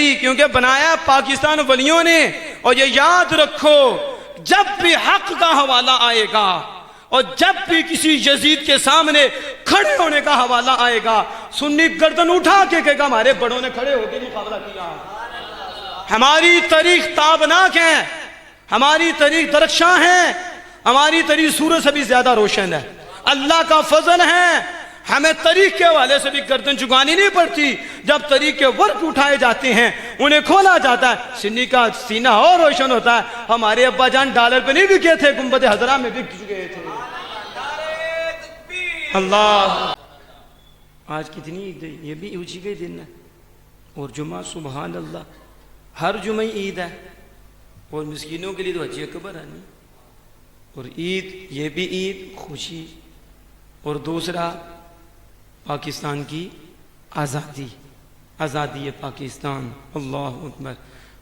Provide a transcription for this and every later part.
मेरी, क्योंकि बनाया पाकिस्तान वलियों ने। और ये याद रखो, जब भी हक का हवाला आएगा और जब भी किसी यजीद के सामने खड़े होने का हवाला आएगा, सुन्नी गर्दन उठा के कहेगा हमारे बड़ों ने खड़े होकर मुकाबला किया। हमारी तारीख ताबनाक है, हमारी तारीख दरख्शां है, हमारी तारीख सूरज से भी ज्यादा रोशन है। अल्लाह का फजल है, हमें तारीख के हवाले से भी गर्दन झुकानी नहीं पड़ती। जब तारीख के वर्क उठाए जाते हैं, उन्हें खोला जाता है, सुन्नी का सीना और रोशन होता है। हमारे अब्बा जान डॉलर पे नहीं बिके थे, गुंबद हजरा में बिक चुके थे। अल्लाह, आज कितनी ईद है, ये भी ऊंची के दिन है। और जुमा, सुबहान अल्लाह, हर जुमे ईद है। और मिस्कीनों के लिए तो हज अकबर है नहीं। और ईद, ये भी ईद खुशी। और दूसरा पाकिस्तान की आज़ादी, आज़ादी है पाकिस्तान, अल्लाह अकबर।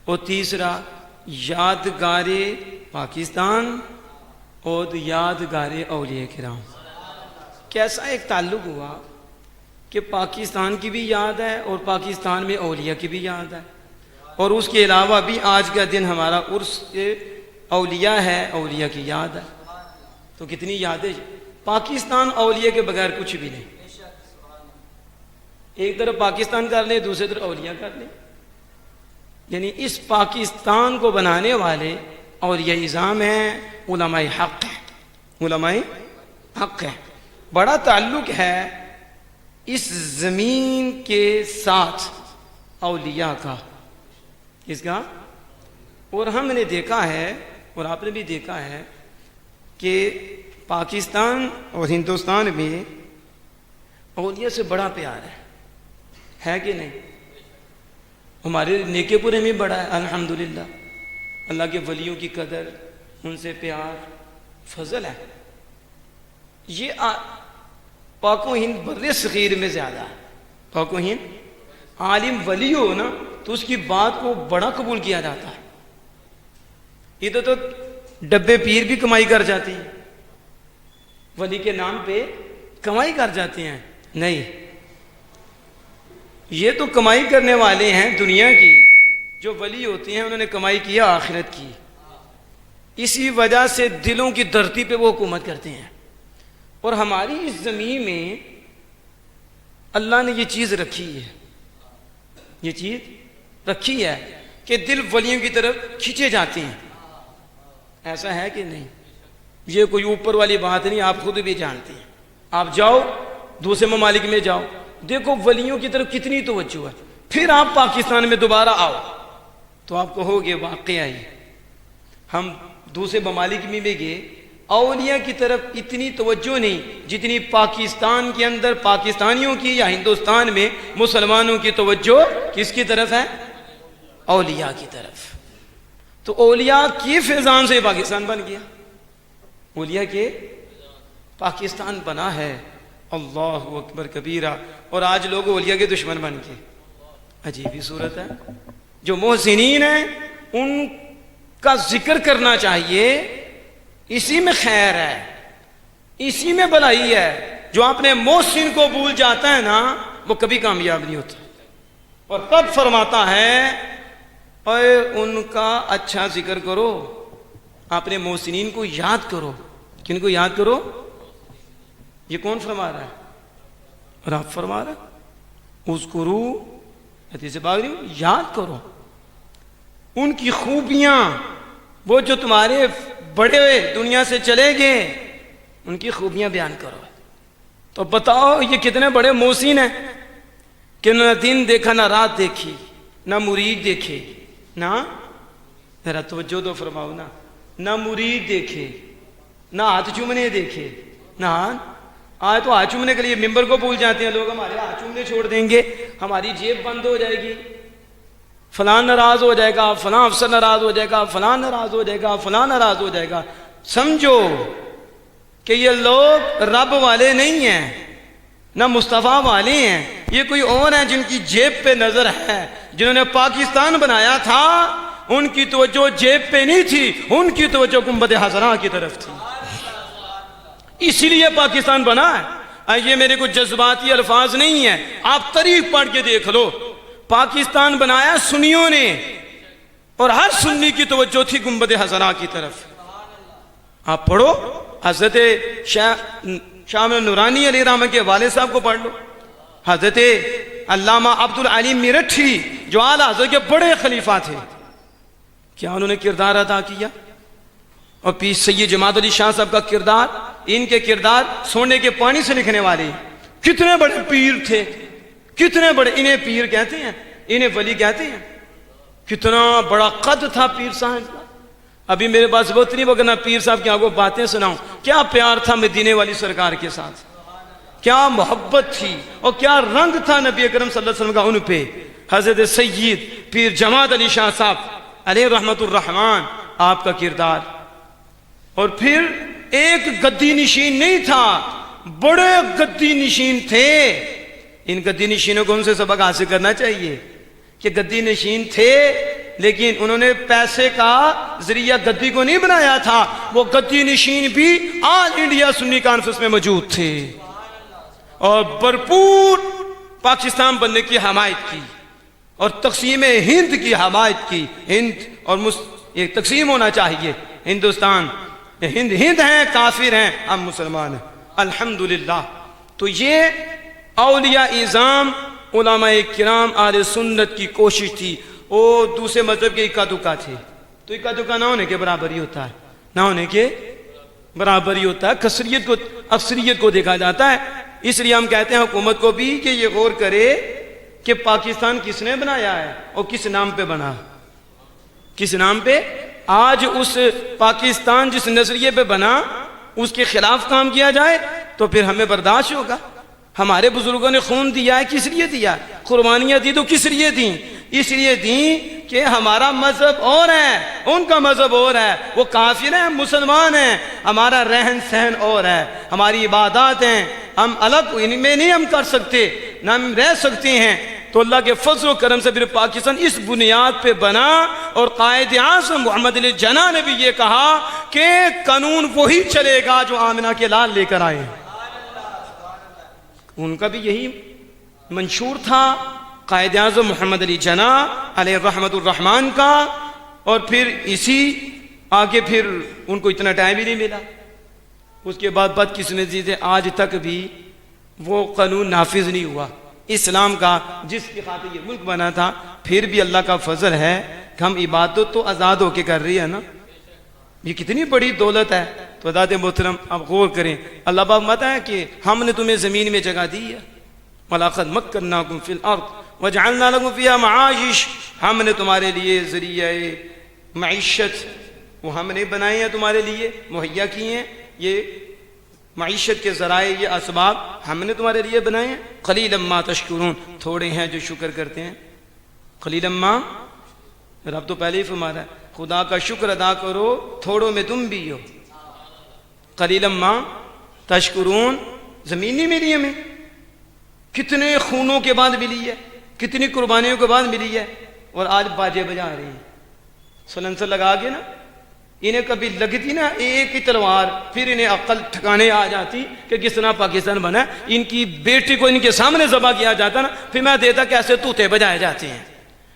और तीसरा यादगारे पाकिस्तान और यादगारे औलिया किराम। कैसा एक ताल्लुक हुआ कि पाकिस्तान की भी याद है और पाकिस्तान में औलिया की भी याद है। और उसके अलावा भी आज का दिन हमारा उर्स औलिया है, औलिया की याद है। तो कितनी यादें। पाकिस्तान औलिया के बगैर कुछ भी नहीं। एक तरफ पाकिस्तान कर ले, दूसरी तरफ औलिया कर ले। यानी इस पाकिस्तान को बनाने वाले औलिया इज़ाम हैं, उलमाए हक हैं, उलमाए हक हैं। बड़ा ताल्लुक है इस जमीन के साथ औलिया का, किसका। और हमने देखा है और आपने भी देखा है कि पाकिस्तान और हिंदुस्तान में औलिया से बड़ा प्यार है कि नहीं। हमारे नेकेपुरे में बड़ा है, अल्हम्दुलिल्लाह। अल्लाह के वलियों की कदर, उनसे प्यार, फजल है। ये पाको हिंद बर्रे सगीर में ज़्यादा है। पाको हिंद आलिम वली हो ना, तो उसकी बात को बड़ा कबूल किया जाता है। इधर तो डब्बे पीर भी कमाई कर जाती हैं, वली के नाम पे कमाई कर जाते हैं। नहीं, ये तो कमाई करने वाले हैं दुनिया की। जो वली होते हैं उन्होंने कमाई किया आखिरत की। इसी वजह से दिलों की धरती पे वो हुकूमत करते हैं। और हमारी इस ज़मीन में अल्लाह ने ये चीज़ रखी है, ये चीज़ रखी है कि दिल वलियों की तरफ खींचे जाते हैं। ऐसा है कि नहीं। ये कोई ऊपर वाली बात नहीं, आप खुद भी जानते हैं। आप जाओ दूसरे ममालिक में जाओ, देखो वलियों की तरफ कितनी तवज्जो है। फिर आप पाकिस्तान में दोबारा आओ तो आप कहोगे वाकई आई। हम दूसरे ममालिक में भी गए, औलिया की तरफ इतनी तवज्जो नहीं जितनी पाकिस्तान के अंदर पाकिस्तानियों की या हिंदुस्तान में मुसलमानों की तवज्जो किसकी तरफ है, औलिया की तरफ। तो औलिया की फैजान से पाकिस्तान बन गया, औलिया के पाकिस्तान बना है। अल्लाह अकबर कबीरा। और आज लोग औलिया के दुश्मन बन गए, अजीब ही सूरत है। जो मोहसिनीन है उनका जिक्र करना चाहिए, इसी में खैर है, इसी में भलाई है। जो अपने मोहसिन को भूल जाता है ना, वो कभी कामयाब नहीं होता। और तब फरमाता है ओए उनका अच्छा जिक्र करो, अपने मोहसिनीन को याद करो। किनको याद करो? ये कौन फरमा रहा है? और आप फरमा रहे उज़कुरू, हदीस पाक में याद करो उनकी खूबियां, वो जो तुम्हारे बड़े दुनिया से चले गए, उनकी खूबियां बयान करो। तो बताओ ये कितने बड़े मोहसिन हैं कि ना दिन देखा, ना रात देखी, ना मुरीद देखे, ना जरा तवज्जो तो फरमाओ ना मुरीद देखे, ना हाथ चूमने देखे, ना आज तो हाथ चूमने के लिए मिंबर को भूल जाते हैं लोग। हमारे हाथ चूमने छोड़ देंगे, हमारी जेब बंद हो जाएगी, फलां नाराज हो जाएगा, फलां अफसर नाराज हो जाएगा, फलां नाराज हो जाएगा, फलां नाराज हो जाएगा। समझो कि ये लोग रब वाले नहीं हैं, ना मुस्तफ़ा वाले हैं। ये कोई और हैं जिनकी जेब पे नजर है। जिन्होंने पाकिस्तान बनाया था उनकी तवज्जो जेब पे नहीं थी, उनकी तवज्जो गुंबद हज़रा की तरफ थी। इसीलिए पाकिस्तान बना है। ये मेरे कुछ जज्बाती अल्फाज नहीं है, आप तारीख पढ़ के देख लो। पाकिस्तान बनाया सुन्नियों ने, और हर सुन्नी की तवज्जो थी गुंबद हज़रा की तरफ। आप पढ़ो, हजरत शाह नूरानी अलैहि रहमह के वाले साहब को पढ़ लो, हजरत अल्लामा अब्दुल अलीम मिरठी जो आला हज़रत के बड़े खलीफा थे, क्या उन्होंने किरदार अदा किया। और पीर सैयद जमात अली शाह साहब का किरदार, इनके किरदार सोने के पानी से लिखने वाले, कितने बड़े पीर थे, कितने बड़े, इन्हें पीर कहते हैं, इन्हें वली कहते हैं। कितना बड़ा कद था पीर साहब का। अभी मेरे पास वक्त नहीं वगैरह पीर साहब की आपको बातें सुनाऊं। क्या प्यार था मदीने वाली सरकार के साथ, क्या मोहब्बत थी, और क्या रंग था नबी अकरम सल्लल्लाहु अलैहि वसल्लम का उन पे। हजरत सैयद पीर जमात अली शाह साहब अलैहि रहमतुर रहमान, आपका किरदार। और फिर एक गद्दी नशीन नहीं था, बड़े गद्दी नशीन थे। इन गद्दी नशीनों को उनसे सबक हासिल करना चाहिए कि गद्दी नशीन थे, लेकिन उन्होंने पैसे का जरिया गद्दी को नहीं बनाया था। वो गद्दी नशीन भी ऑल इंडिया सुन्नी कॉन्फ्रेंस में मौजूद थे और भरपूर पाकिस्तान बनने की हमायत की और तकसीम हिंद की हमायत की। हिंद और एक तकसीम होना चाहिए, हिंदुस्तान, हिंद हिंद हैं, काफिर हैं, हम मुसलमान हैं, अल्हम्दुलिल्लाह। तो ये औलिया इज़ाम उलमाए किराम आले सुन्नत की कोशिश थी। वो दूसरे मजहब के इक्का दुक्का थे, तो इक्का दुक्का ना होने के बराबर ही होता है, ना होने के बराबर ही होता है। कसरियत को, अक्सरियत को देखा जाता है। इसलिए हम कहते हैं हुकूमत को भी कि ये गौर करे कि पाकिस्तान किसने बनाया है और किस नाम पे बना, किस नाम पे। आज उस पाकिस्तान जिस नजरिए पे बना उसके खिलाफ काम किया जाए तो फिर हमें बर्दाश्त होगा। हमारे बुजुर्गों ने खून दिया है, किस लिए दिया, कुर्बानियां दी तो किस लिए दी, इसलिए दी कि हमारा मजहब और है, उनका मजहब और है, वो काफिर हैं, हम मुसलमान हैं, हमारा रहन सहन और है, हमारी इबादत हैं, हम अलग इनमें नहीं हम कर सकते, ना हम रह सकते हैं। तो अल्लाह के फजल करम से फिर पाकिस्तान इस बुनियाद पे बना। और कायद आज़म मोहम्मद अली जना ने भी ये कहा कि कानून वही चलेगा जो आमिना के लाल लेकर आए। उनका भी यही मंशूर था, कायद आज़म मोहम्मद अली जना अलैहि रहमतुर रहमान का। और फिर इसी आगे फिर उनको इतना टाइम ही नहीं मिला। उसके बाद बदकिस्मती से आज तक भी वो कानून नाफिज नहीं हुआ इस्लाम का, जिसकी खातिर ये मुल्क बना था। फिर भी अल्लाह का फजल है कि हम इबादत तो आज़ाद होके कर रही है ना, ये कितनी बड़ी दौलत है। तो अदाद मोहतरम अब गौर करें, अल्लाह पाक कहता है कि हमने तुम्हें ज़मीन में जगह दी है, वलक़द मक्कन्नाकुम फिल अर्द वजअलना लकुम फ़ीहा मआइश, हमने तुम्हारे लिए ज़रिया मईशत वो हमने बनाए हैं, तुम्हारे लिए मुहैया किए हैं। ये मईशत के ज़राए, ये असबाब हमने तुम्हारे लिए बनाए हैं। क़लीलन मा तशकुरून, थोड़े हैं जो शुक्र करते हैं। क़लीलन मा, रब तो पहले ही फरमा रहा है खुदा का शुक्र अदा करो, थोड़ों में तुम भी हो। क़लीलन मा तशकुरून, ज़मीन नहीं मिली हमें, कितने खूनों के बाद मिली है, कितनी कुर्बानियों के बाद मिली है। और आज बाजे बजा रहे हैं, सलेंसर लगा के ना, इन्हें कभी लगती ना एक ही तलवार, फिर इन्हें अक्ल ठिकाने आ जाती कि किस तरह पाकिस्तान बना। इनकी बेटी को इनके सामने ज़बह किया जाता ना, फिर मैं देखता कैसे तूते बजाए जाते हैं,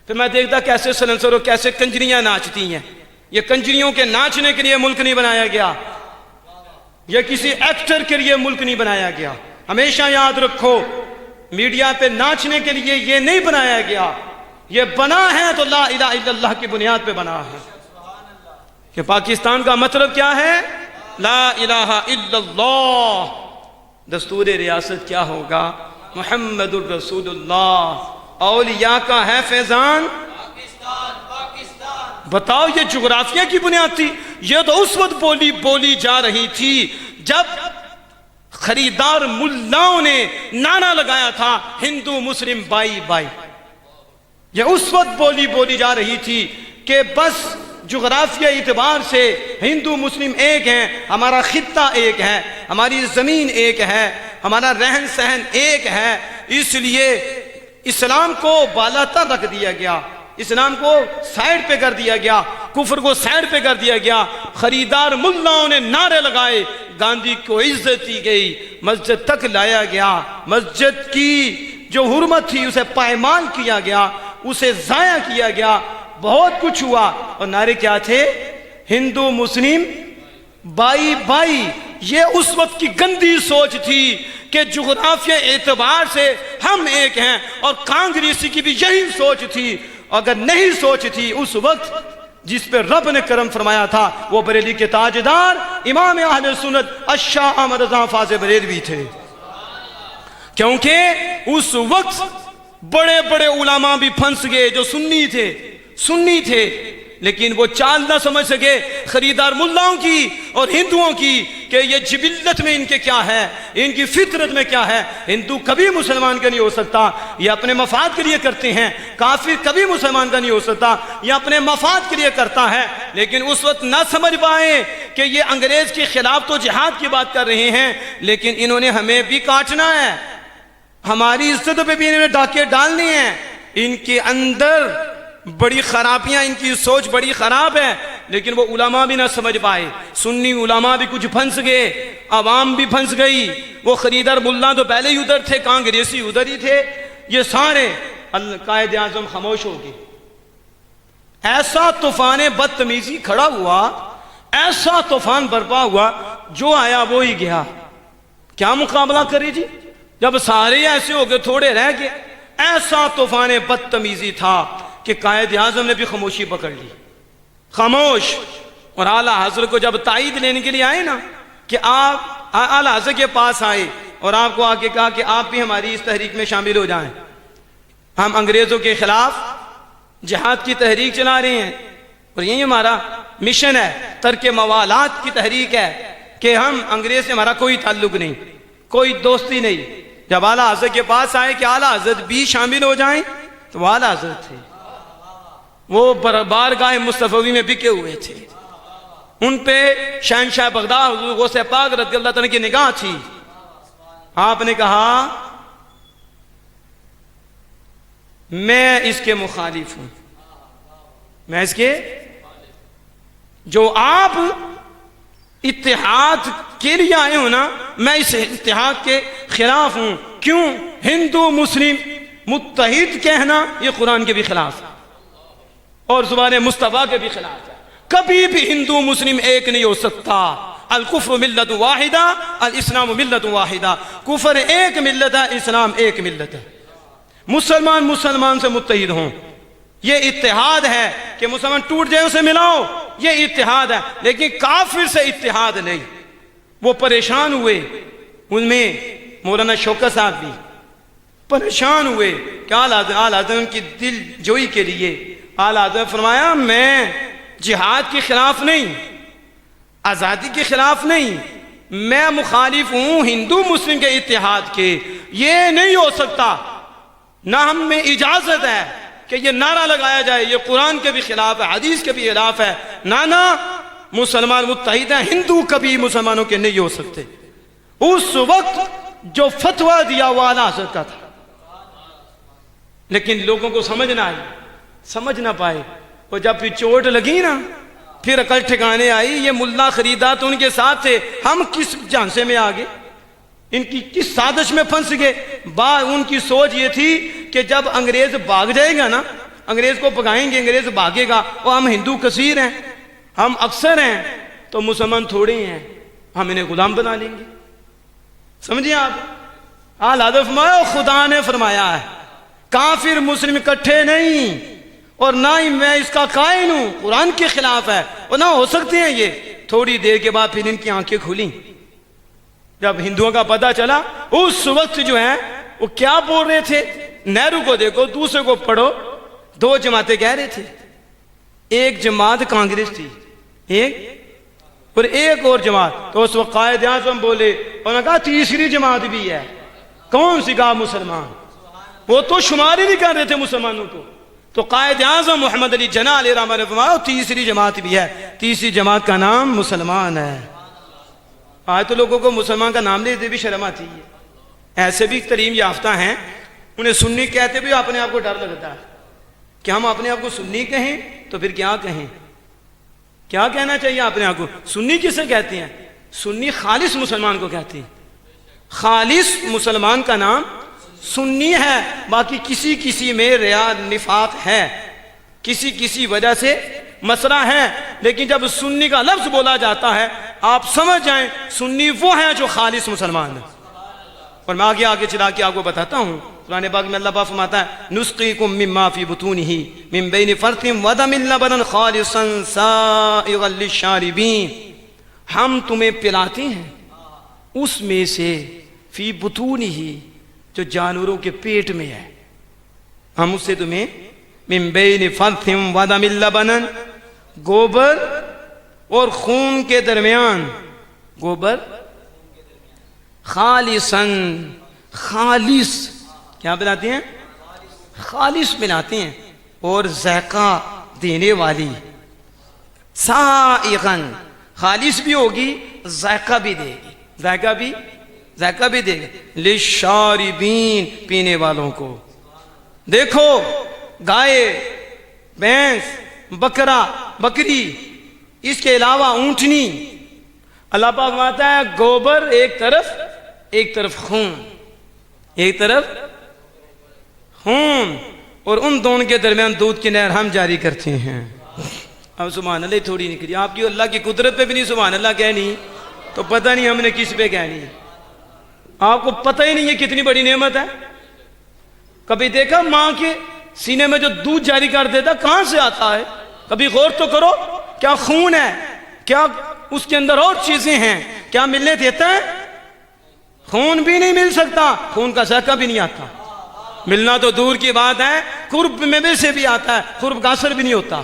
फिर मैं देखता कैसे सलेंसर और कैसे कंजरियां नाचती हैं। ये कंजरियों के नाचने के लिए मुल्क नहीं बनाया गया, यह किसी एक्टर के लिए मुल्क नहीं बनाया गया। हमेशा याद रखो, मीडिया पे नाचने के लिए ये नहीं बनाया गया, ये बना है तो ला इलाहा इल्लल्लाह की बुनियाद पे बना है। कि पाकिस्तान का मतलब क्या है, ला इलाहा इल्लल्लाह। दस्तूर रियासत क्या होगा, मुहम्मदुर रसूलुल्लाह। औलिया का है फैजान, बताओ ये जुग्राफिया की बुनियाद थी। ये तो उस वक्त बोली जा रही थी जब खरीदार मुल्लाओं ने नारा लगाया था हिंदू मुस्लिम बाई बाई। ये उस वक्त बोली जा रही थी कि बस जुग्राफिया इतबार से हिंदू मुस्लिम एक हैं, हमारा खित्ता एक है, हमारी ज़मीन एक है, हमारा रहन सहन एक है। इसलिए इस्लाम को बालातर रख दिया गया, इस्लाम को साइड पे कर दिया गया, कुफ्र को साइड पे कर दिया गया। खरीदार मुल्लाओं ने नारे लगाए, गांधी को इज्जत दी गई, मस्जिद तक लाया गया। मस्जिद की जो हुर्मत थी उसे पायमाल किया गया, उसे जाया किया गया, बहुत कुछ हुआ। और नारे क्या थे? हिंदू मुस्लिम बाई बाई। ये उस वक्त की गंदी सोच थी कि जुग्राफिया एतबार से हम एक हैं, और कांग्रेसी की भी यही सोच थी। अगर नहीं सोच थी उस वक्त जिस पे रब ने करम फरमाया था, वो बरेली के ताजदार इमाम अहले सुन्नत अशाह अहमद रज़ा फाज़े बरेलवी थे। क्योंकि उस वक्त बड़े बड़े उलामा भी फंस गए जो सुन्नी थे, लेकिन वो चाल ना समझ सके खरीदार मुल्लाओं की और हिंदुओं की कि ये जिबिल्लत में इनके क्या है, इनकी फितरत में क्या है। हिंदू कभी मुसलमान का नहीं हो सकता, ये अपने मफाद के लिए करते हैं। काफिर कभी मुसलमान का नहीं हो सकता, ये अपने मफाद के लिए करता है। लेकिन उस वक्त ना समझ पाए कि ये अंग्रेज के खिलाफ तो जिहाद की बात कर रहे हैं, लेकिन इन्होंने हमें भी काटना है, हमारी इज्जत पे भी इन्होंने डाके डालने हैं। इनके अंदर बड़ी खराबियां, इनकी सोच बड़ी खराब है। लेकिन वो उलामा भी ना समझ पाए, सुन्नी उलामा भी कुछ फंस गए, अवाम भी फंस गई। वो खरीदार मुल्ला तो पहले ही उधर थे, कांग्रेसी उधर ही थे। ये सारे कायदे आजम खामोश हो गए। ऐसा तूफान बदतमीजी खड़ा हुआ, ऐसा तूफान बर्पा हुआ, जो आया वो ही गया। क्या मुकाबला करे जी, जब सारे ऐसे हो गए, थोड़े रह गए। ऐसा तूफान बदतमीजी था कि कायद आजम ने भी खामोशी पकड़ ली, खामोश। और आला हजरत को जब ताईद लेने के लिए आए ना, कि आप आला हजरत के पास आए और आपको आके कहा कि आप भी हमारी इस तहरीक में शामिल हो जाएं, हम अंग्रेजों के खिलाफ जिहाद की तहरीक चला रहे हैं, और यही हमारा मिशन है। तर्क मवालात की तहरीक है कि हम अंग्रेज से हमारा कोई ताल्लुक नहीं, कोई दोस्ती नहीं। जब आला हजरत के पास आए कि आला हजरत भी शामिल हो जाएं, तो आला हजरत थे, वो बारगाह मुस्तफवी में बिके हुए थे। उन पे शहनशाह बगदाद हुजूर गौसे पाक रज़ियल्लाहु अन्हु की निगाह थी। आपने कहा मैं इसके मुखालिफ हूं, मैं इसके, जो आप इत्तेहाद के लिए आए हो ना, मैं इस इत्तेहाद के खिलाफ हूं। क्यों? हिंदू मुस्लिम मुत्तहिद कहना ये कुरान के भी खिलाफ है और ज़ुबान मुस्तफ़ा के भी खिलाफ है। कभी भी हिंदू मुस्लिम एक नहीं हो सकता। अल कुफ्र मिल्लत वाहिदा, अल इस्लाम मिल्लत वाहिदा। कुफर एक मिल्लत है, इस्लाम एक मिल्लत है। मुसलमान मुसलमान से मुत्तहिद हों, ये इत्तेहाद है कि मुसलमान टूट जाए उसे मिलाओ, ये इत्तेहाद है। लेकिन काफिर से इत्तेहाद नहीं। वो परेशान हुए, उनमें मौलाना शौकत साहब भी परेशान हुए कि आला की दिल जोई के लिए आला हज़रत फरमाया मैं जिहाद के खिलाफ नहीं, आज़ादी के खिलाफ नहीं, मैं मुखालिफ हूं हिंदू मुस्लिम के इत्तेहाद के। ये नहीं हो सकता, ना हम में इजाजत है कि ये नारा लगाया जाए, ये कुरान के भी खिलाफ है, हदीस के भी खिलाफ है। ना मुसलमान मुत्तहिद हैं, हिंदू कभी मुसलमानों के नहीं हो सकते। उस वक्त जो फतवा दिया वो आला हज़रत का था, लेकिन लोगों को समझ ना पाए। और जब फिर चोट लगी ना, फिर अकल ठिकाने आई, ये मुल्ला खरीदा तो उनके साथ थे, हम किस झांसे में आ गए, इनकी किस साजिश में फंस गए। उनकी सोच ये थी कि जब अंग्रेज भाग जाएगा ना, अंग्रेज को भगाएंगे, अंग्रेज भागेगा, और हम हिंदू कसीर हैं, हम अक्सर हैं, तो मुसलमान थोड़े हैं, हम इन्हें गुलाम बना लेंगे। समझिए आप, आला हज़रत फरमाया खुदा ने फरमाया है काफिर मुस्लिम इकट्ठे नहीं, और ना ही मैं इसका कायल हूं, कुरान के खिलाफ है, और ना हो सकते हैं ये। थोड़ी देर के बाद फिर इनकी आंखें खुली, जब हिंदुओं का पता चला। उस वक्त जो है वो क्या बोल रहे थे, नेहरू को देखो, दूसरे को पढ़ो, दो जमातें कह रहे थे। एक जमात कांग्रेस थी, एक और जमात, तो उस वक्त कायद आज़म बोले, उन्होंने कहा तीसरी जमात भी है। कौन सी? कहा मुसलमान। वो तो शुमार ही नहीं कर रहे थे मुसलमानों को। तो कायद आज़म मोहम्मद अली जना अलैहि रहमत ने फरमाया तीसरी जमात भी है, तीसरी जमात का नाम मुसलमान है। आज तो लोगों को मुसलमान का नाम लेते भी शर्म आती है। ऐसे भी तलीम याफ्ता हैं, उन्हें सुन्नी कहते भी अपने आप को डर लगता है कि हम अपने आप को सुन्नी कहें तो फिर क्या कहें, क्या कहना चाहिए अपने आप को। सुन्नी किसे कहते हैं? सुन्नी खालिस मुसलमान को कहते हैं। खालिस मुसलमान का नाम सुन्नी है, बाकी किसी किसी में रिया निफाक है, किसी किसी वजह से मसला है। लेकिन जब सुन्नी का लफ्ज बोला जाता है आप समझ जाएं सुन्नी वो है जो खालिस मुसलमान है। और मैं आगे आगे चला के आपको बताता हूँ। कुरान पाक में अल्लाह पाक फरमाता है नुस्क़ीकुम मिम्मा फ़ी बुतूनिही मिन बैनि फ़र्थिन व दमिन लबनन खालिसन साइग़न लिश्शारिबीन, हम तुम्हें पिलाते हैं उसमें से फ़ी बुतूनिही, जो जानवरों के पेट में है, हम उससे तुम्हें मिन बैनि फ़र्थिन व दमिन लबनन, गोबर और खून के दरमियान, गोबर खालिसन, खालिस क्या पिलाते हैं, खालिस पिलाते हैं, और ज़ायका देने वाली, साइग़न, खालिस भी होगी ज़ायका भी देगी, ज़ायका भी देगी, लिश्शारिबीन, पीने वालों को। देखो गाय, भैंस, बकरा, बकरी, इसके अलावा ऊंटनी, अल्लाह पाक फरमाता है गोबर एक तरफ खून, एक तरफ खून, और उन दोनों के दरमियान दूध की नहर हम जारी करते हैं। अब सुभान अल्लाह थोड़ी निकली, आपकी अल्लाह की कुदरत पे भी नहीं सुभान अल्लाह कहनी तो पता नहीं हमने किस पे कहनी है। आपको पता ही नहीं है कितनी बड़ी नेमत है। कभी देखा माँ के सीने में जो दूध जारी कर देता कहां से आता है? कभी गौर तो करो, क्या खून है, क्या उसके अंदर और चीजें हैं, क्या मिलने देता है? खून भी नहीं मिल सकता, खून का ज़ायका भी नहीं आता। मिलना तो दूर की बात है, कुर्ब में से भी आता है, कुर्ब का असर भी नहीं होता।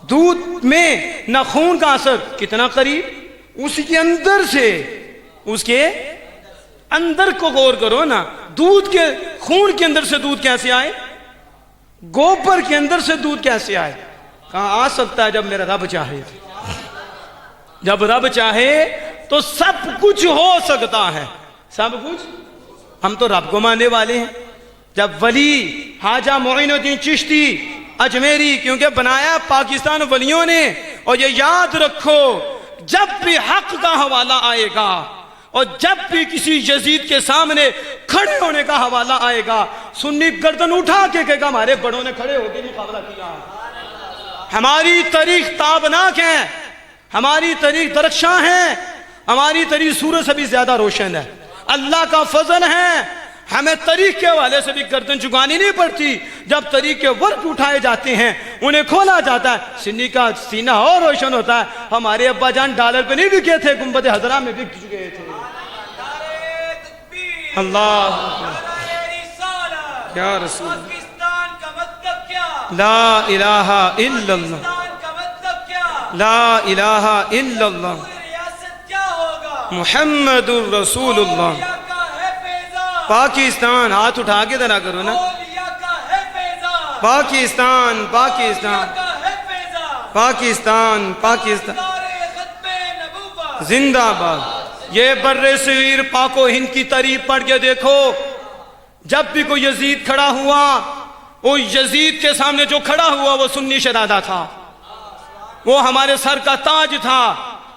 दूध में ना खून का असर, कितना करीब, उसके अंदर से, उसके अंदर को गौर करो ना, दूध के खून के अंदर से दूध कैसे आए, गोबर के अंदर से दूध कैसे आए? कहां आ सकता है? जब मेरा रब चाहे, जब रब चाहे तो सब कुछ हो सकता है, सब कुछ। हम तो रब को मानने वाले हैं। जब वली हाजा मोइनुद्दीन चिश्ती अजमेरी, क्योंकि बनाया पाकिस्तान वलियों ने, और ये याद रखो जब भी हक का हवाला आएगा और जब भी किसी यजीद के सामने खड़े होने का हवाला आएगा, सुन्नी गर्दन उठा के कहेगा हमारे बड़ों ने खड़े होकर मुकाबला किया। हमारी तारीख ताबनाक है, हमारी तारीख दरख्शां है, हमारी तारीख सूरज से भी ज्यादा रोशन है। अल्लाह का फजल है, हमें तारीख के हवाले से भी गर्दन झुकानी नहीं पड़ती। जब तारीख के वर्क उठाए जाते हैं, उन्हें खोला जाता है, सुन्नी का सीना और रोशन होता है। हमारे अब्बा जान डॉलर पे नहीं बिके थे, गुंबद हजरा में बिक चुके थे। अल्लाह या रसूल, ला इलाहा इल्लल्लाह, ला इलाहा इल्लल्लाह, मुहम्मदुर रसूलुल्लाह। पाकिस्तान, हाथ उठा के जरा करो ना, पाकिस्तान, पाकिस्तान, पाकिस्तान, पाकिस्तान जिंदाबाद। ये बर्रे सगीर पाको हिंद की तारीफ पढ़ के देखो, जब भी कोई यजीद खड़ा हुआ, वो यजीद के सामने जो खड़ा हुआ वो सुन्नी शरादा था, वो हमारे सर का ताज था।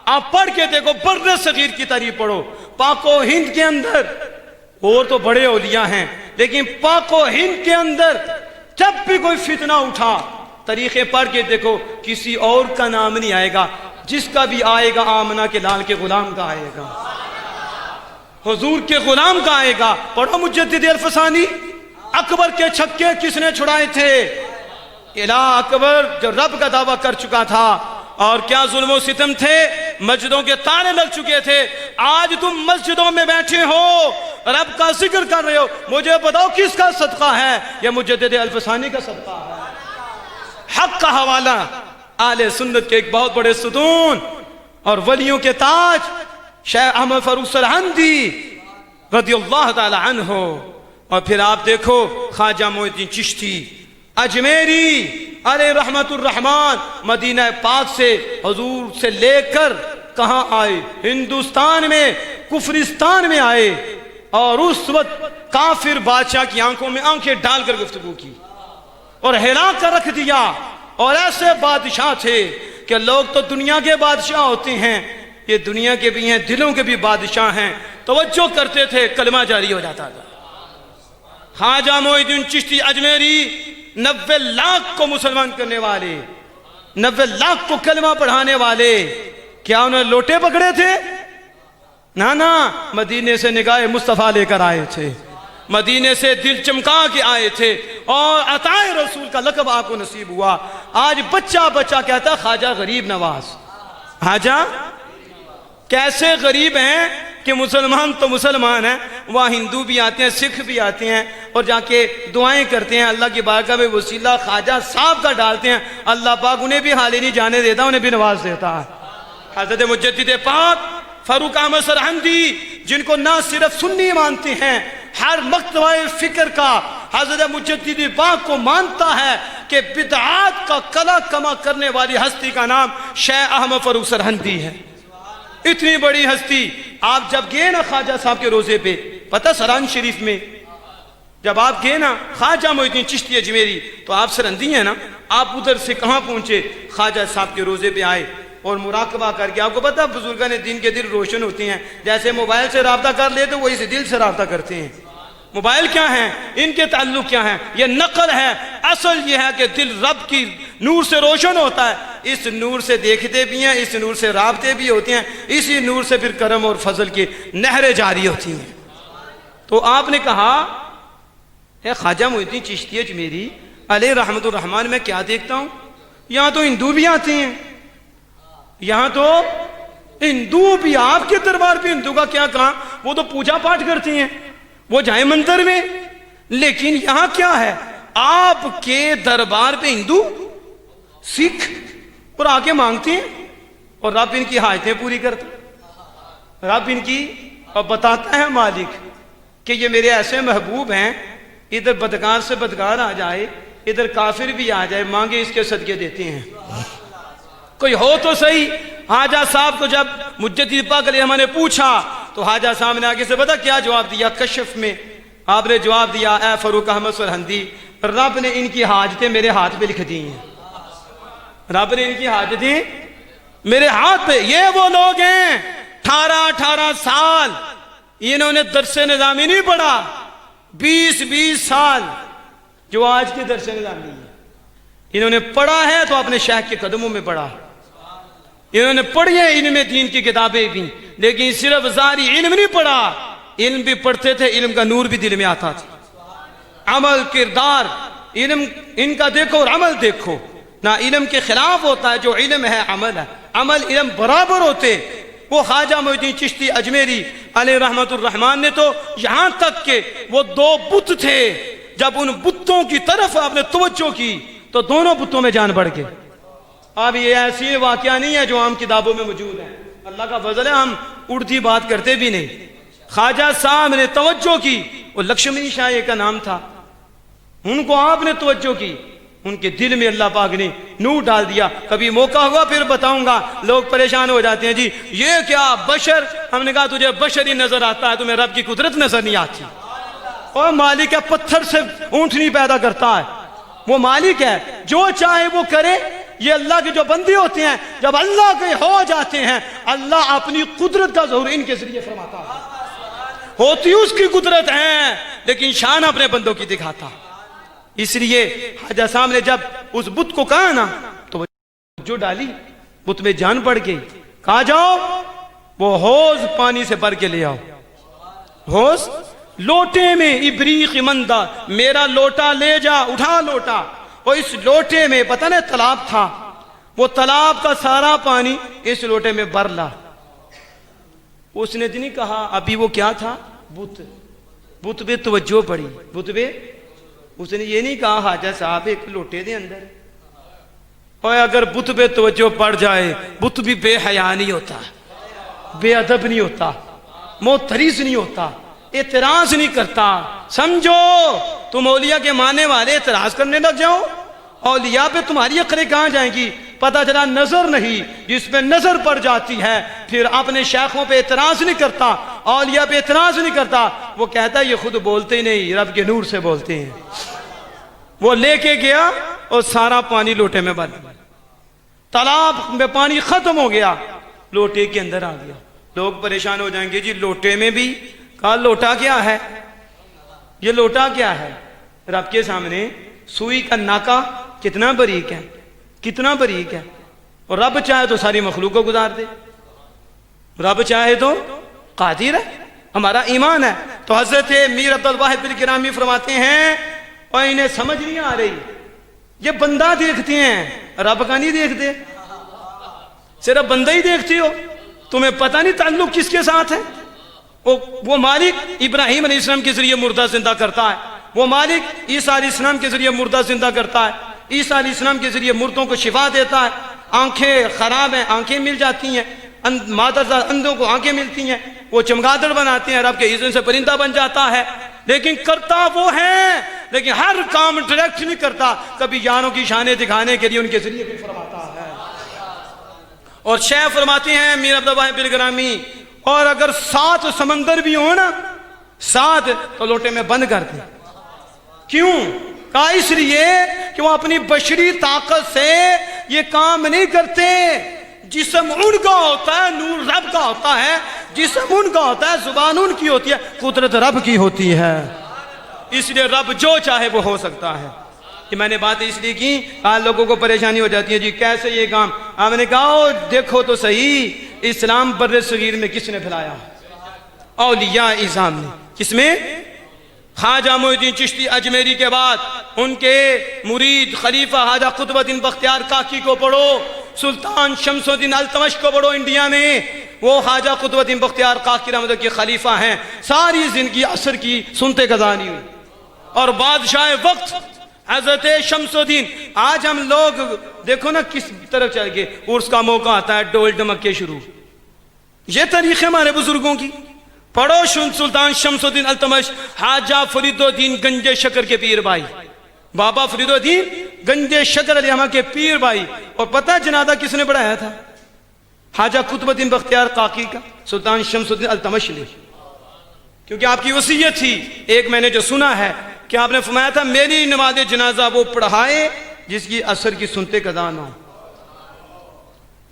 आप पढ़ के देखो, बर्रे सगीर की तारीफ पढ़ो। पाको हिंद के अंदर और तो बड़े औलिया हैं, लेकिन पाको हिंद के अंदर जब भी कोई फितना उठा, तरीके पढ़ के देखो, किसी और का नाम नहीं आएगा, जिसका भी आएगा आमना के लाल के गुलाम का आएगा, हुजूर के गुलाम का आएगा। पढ़ो मुजद्दिद अल्फसानी, अकबर के छक्के किसने छुड़ाए थे? इला अकबर जो रब का दावा कर चुका था, और क्या जुल्म सितम थे, मस्जिदों के ताले लग चुके थे। आज तुम मस्जिदों में बैठे हो, रब का जिक्र कर रहे हो, मुझे बताओ किसका सदका है? ये मुजद्दिद अल्फसानी का सदका है। हक का हवाला, आले सुन्नत के एक बहुत बड़े सुतून और वलियों के ताज शेख अहमद फरूख सरहिंदी रदियल्लाहु ताला अन्हु। और फिर आप देखो ख्वाजा मोइनुद्दीन चिश्ती अजमेरी अरे रहमतुर रहमान, मदीना पाक से हुजूर से लेकर कहां आए? हिंदुस्तान में कुफरिस्तान में आए, और उस वक्त काफिर बादशाह की आंखों में आंखें डालकर गुफ्तगू की और हिला कर रख दिया। और ऐसे बादशाह थे कि लोग तो दुनिया के बादशाह होते हैं, ये दुनिया के भी हैं, दिलों के भी बादशाह हैं। तवज्जो करते थे, कलमा जारी हो जाता था। ख्वाजा मोइनुद्दीन चिश्ती अजमेरी 90 लाख को मुसलमान करने वाले, 90 लाख को कलमा पढ़ाने वाले, क्या उन्होंने लोटे पकड़े थे? ना ना, मदीने से निगाह मुस्तफ़ा लेकर आए थे, मदीने से दिल चमका के आए थे और अताए रसूल का लक़ब आपको नसीब हुआ। आज बच्चा बच्चा कहता ख्वाजा गरीब नवाज। ख्वाजा कैसे गरीब हैं कि मुसलमान तो मुसलमान हैं, वहाँ हिंदू भी आते हैं, सिख भी आते हैं और जाके दुआएं करते हैं, अल्लाह की बारगाह में वसीला ख्वाजा साहब का डालते हैं, अल्लाह पाक उन्हें भी हाल ही नहीं जाने देता, उन्हें भी नवाज देता है। हज़रत मुजद्दिद पाक फारूक अहमद सरहंदी, जिनको ना सिर्फ सुन्नी मानते हैं, हर मकतबा फिक्र का हज़रत मुजद्दिद पाक को मानता है कि बिदआत का कला कमा करने वाली हस्ती का नाम शेख अहमद फारूक सरहंदी है। इतनी बड़ी हस्ती। आप जब गए ना ख्वाजा साहब के रोजे पे, पता सरान शरीफ में जब आप गए ना ख्वाजा मोइनुद्दीन चिश्ती अजमेरी, तो आप सरहंदी हैं ना, आप उधर से कहाँ पहुंचे? ख्वाजा साहब के रोजे पे आए और मुराकबा करके, आपको पता बुजुर्गान दिन के दिल रोशन होते हैं, जैसे मोबाइल से राब्ता कर ले तो वही से दिल से राब्ता करते हैं। मोबाइल क्या है, इनके ताल्लुक क्या है? ये नकल है, असल ये है कि दिल रब की नूर से रोशन होता है, इस नूर से देखते भी हैं, इस नूर से राब्ते भी होते हैं, इसी नूर से फिर करम और फजल की नहरें जारी होती हैं। तो आपने कहा ख्वाजा मोइनुद्दीन चिश्ती अजमेरी अलैहि रहमतुर रहमान में क्या देखता हूँ, यहाँ तो हिंदू भी आते हैं, यहाँ तो हिंदू भी, आपके दरबार पे हिंदू का क्या कहा, वो तो पूजा पाठ करते हैं, वो जाए मंदिर में, लेकिन यहां क्या है, आपके दरबार पे हिंदू सिख और आके मांगते हैं और रब इनकी हाजतें पूरी करता, रब इनकी और बताता है मालिक कि ये मेरे ऐसे महबूब हैं, इधर बदकार से बदकार आ जाए, इधर काफिर भी आ जाए, मांगे इसके सदके देते हैं। कोई हो तो सही। हाजा साहब को जब मुजद्दिद पाक अलैहि पूछा तो हाजा साहब ने आगे से पता क्या जवाब दिया? कशफ में आपने जवाब दिया, ए फारूक अहमद सरहंदी, रब ने इनकी हाजतें मेरे हाथ पे लिख दी हैं, रब ने इनकी हाजतें मेरे हाथ पे। ये वो लोग हैं 18-18 साल इन्होंने दरसे निज़ामी नहीं पढ़ा, 20-20 साल जो आज के दरसे निज़ामी है, इन्होंने पढ़ा है तो अपने शेख के कदमों में पढ़ा, इन्होंने पढ़ी है इनमें दीन की किताबें भी, लेकिन सिर्फ ज़ारी इल्म नहीं पढ़ा, इल्म भी पढ़ते थे, इल्म का नूर भी दिल में आता था। अमल किरदार इल्म इनका देखो और अमल देखो ना, इल्म के खिलाफ होता है, जो इल्म है अमल है, अमल इल्म बराबर होते। वो ख्वाजा मोइनुद्दीन चिश्ती अजमेरी अलैहि रहमतुर रहमान ने तो यहां तक के वो 2 बुत थे, जब उन बुतों की तरफ आपने तवज्जो की तो दोनों बुतों में जान बढ़ गई। अब ये ऐसी वाकया नहीं है जो आम किताबों में मौजूद है, अल्लाह का फजल है, हम उड़ती बात करते भी नहीं। ख्वाजा साहब ने तवज्जो की, वो लक्ष्मी शाह का नाम था, उनको आपने तवज्जो की, उनके दिल में अल्लाह पाक ने नूर डाल दिया। कभी मौका हुआ फिर बताऊंगा, लोग परेशान हो जाते हैं जी ये क्या बशर, हमने कहा तुझे बशर ही नजर आता है, तुम्हें रब की कुदरत नजर नहीं आती। और मालिक है, पत्थर से ऊंटनी पैदा करता है, वो मालिक है, जो चाहे वो करे। ये अल्लाह के जो बंदे होते हैं, जब अल्लाह के हो जाते हैं, अल्लाह अपनी कुदरत का ज़हूर इनके जरिए फरमाता है। होती उसकी कुदरत है, लेकिन शान अपने बंदों की दिखाता। इसलिए हाजा साहब ने जब उस बुत को कहा ना, तो जो डाली बुत में जान पड़ गई। कहा जाओ वो हौज पानी से भर के ले आओ, हौज लोटे में इब्रीक मंदा, मेरा लोटा ले जा, उठा लोटा। और इस लोटे में पता नहीं तालाब था, वो तालाब का सारा पानी इस लोटे में भर ला। उसने तो नहीं कहा अभी वो क्या था, बुत, बुत पे तवज्जो पड़ी, बुत पे उसने ये नहीं कहा हाजा साहब एक लोटे दे अंदर। और अगर बुत पे तवज्जो पड़ जाए, बुत भी बेहया नहीं होता, बेअदब नहीं होता, मोहतरीज नहीं होता, एतराज नहीं करता। समझो तुम औलिया के मानने वाले एतराज करने लग जाओ, औलिया पे तुम्हारी अकलें कहां जाएंगी? पता चला नजर नहीं, जिसमें नजर पड़ जाती है फिर अपने शेखों पे एतराज नहीं करता, औलिया पे एतराज नहीं करता, वो कहता है ये खुद बोलते ही नहीं, रब के नूर से बोलते हैं। वो लेके गया और सारा पानी लोटे में भर दिया, तालाब में पानी खत्म हो गया, लोटे के अंदर आ गया। लोग परेशान हो जाएंगे जी लोटे में भी, कहा लोटा क्या है? ये लोटा क्या है? रब के सामने सुई का नाका कितना बारीक है, कितना बारीक है। और रब चाहे तो सारी मखलूक को गुजार दे, रब चाहे तो कादिर है। हमारा ईमान है। तो हजरत मीर अब्दुल वाहिद बिन गिरामी फरमाते हैं, और इन्हें समझ नहीं आ रही, ये बंदा देखते हैं, रब का नहीं देखते, सिर्फ बंदा ही देखते हो, तुम्हें पता नहीं ताल्लुक किसके साथ है। वो मालिक इब्राहिम अलैहिस्सलाम के जरिए मुर्दा जिंदा करता है, वो मालिक ईसा अलैहिस्सलाम के जरिए मुर्दा जिंदा करता है, ईसा अलैहिस्सलाम के जरिए मुर्दों को शिफा देता है। आंखें खराब हैं, आंखें मिल जाती हैं, मादरदार अंधों को आंखें मिलती हैं, वो चमगादड़ बनाते हैं, रब के इज़्न से परिंदा बन जाता है। लेकिन करता वो है, लेकिन हर काम डायरेक्ट नहीं करता, कभी यारों की शानें दिखाने के लिए उनके जरिए भी फरमाता है। और शेख फरमाते हैं मीर अब्दुल वाहिद बिन गिरामी, और अगर 7 समंदर भी हो ना, 7 तो लोटे में बंद कर दे। क्यों? कहा इसलिए कि वो अपनी बशरी ताकत से ये काम नहीं करते। जिस्म उनका होता है, नूर रब का होता है, जिस्म उनका होता है, जुबान उनकी होती है, कुदरत रब की होती है। इसलिए रब जो चाहे वो हो सकता है। कि मैंने बात इसलिए की, आज लोगों को परेशानी हो जाती है, जी कैसे ये काम। हमने कहा देखो तो सही, इस्लाम बर्रे सगीर में किसने फैलाया? औलिया इज़ाम ने। किसमें? ख्वाजा मोइनुद्दीन चिश्ती अजमेरी के बाद उनके मुरीद खलीफा ख्वाजा कुतुबुद्दीन बख्तियार काकी को पढ़ो, सुल्तान शमसुद्दीन अल्तमश को पढ़ो इंडिया में, वो ख्वाजा कुतुबुद्दीन बख्तियार काकी रहमत के खलीफा हैं। सारी जिंदगी असर की सुनते गजानी हुई। और बादशाह वक्त हजरत शमसुद्दीन, आज हम लोग देखो ना किस तरफ चल गए, उर्स का मौका आता है, डोल डमके शुरू। ये तरीके हमारे बुजुर्गों की। पढ़ो सुल्तान शमसुद्दीन अल्तमश, हाजा फरीदुद्दीन गंजे शकर के पीर भाई, बाबा फरीदुद्दीन गंजे शकर अली के पीर भाई। और पता जनाजा किसने पढ़ाया था? हाजा कुतुबुद्दीन बख्तियार काकी का, सुल्तान शमसुद्दीन अल्तमश ने। क्योंकि आपकी वसीयत थी, एक मैंने जो सुना है कि आपने फरमाया था मेरी नमाज जनाजा वो पढ़ाए जिसकी असर की सुनते कदा ना हो।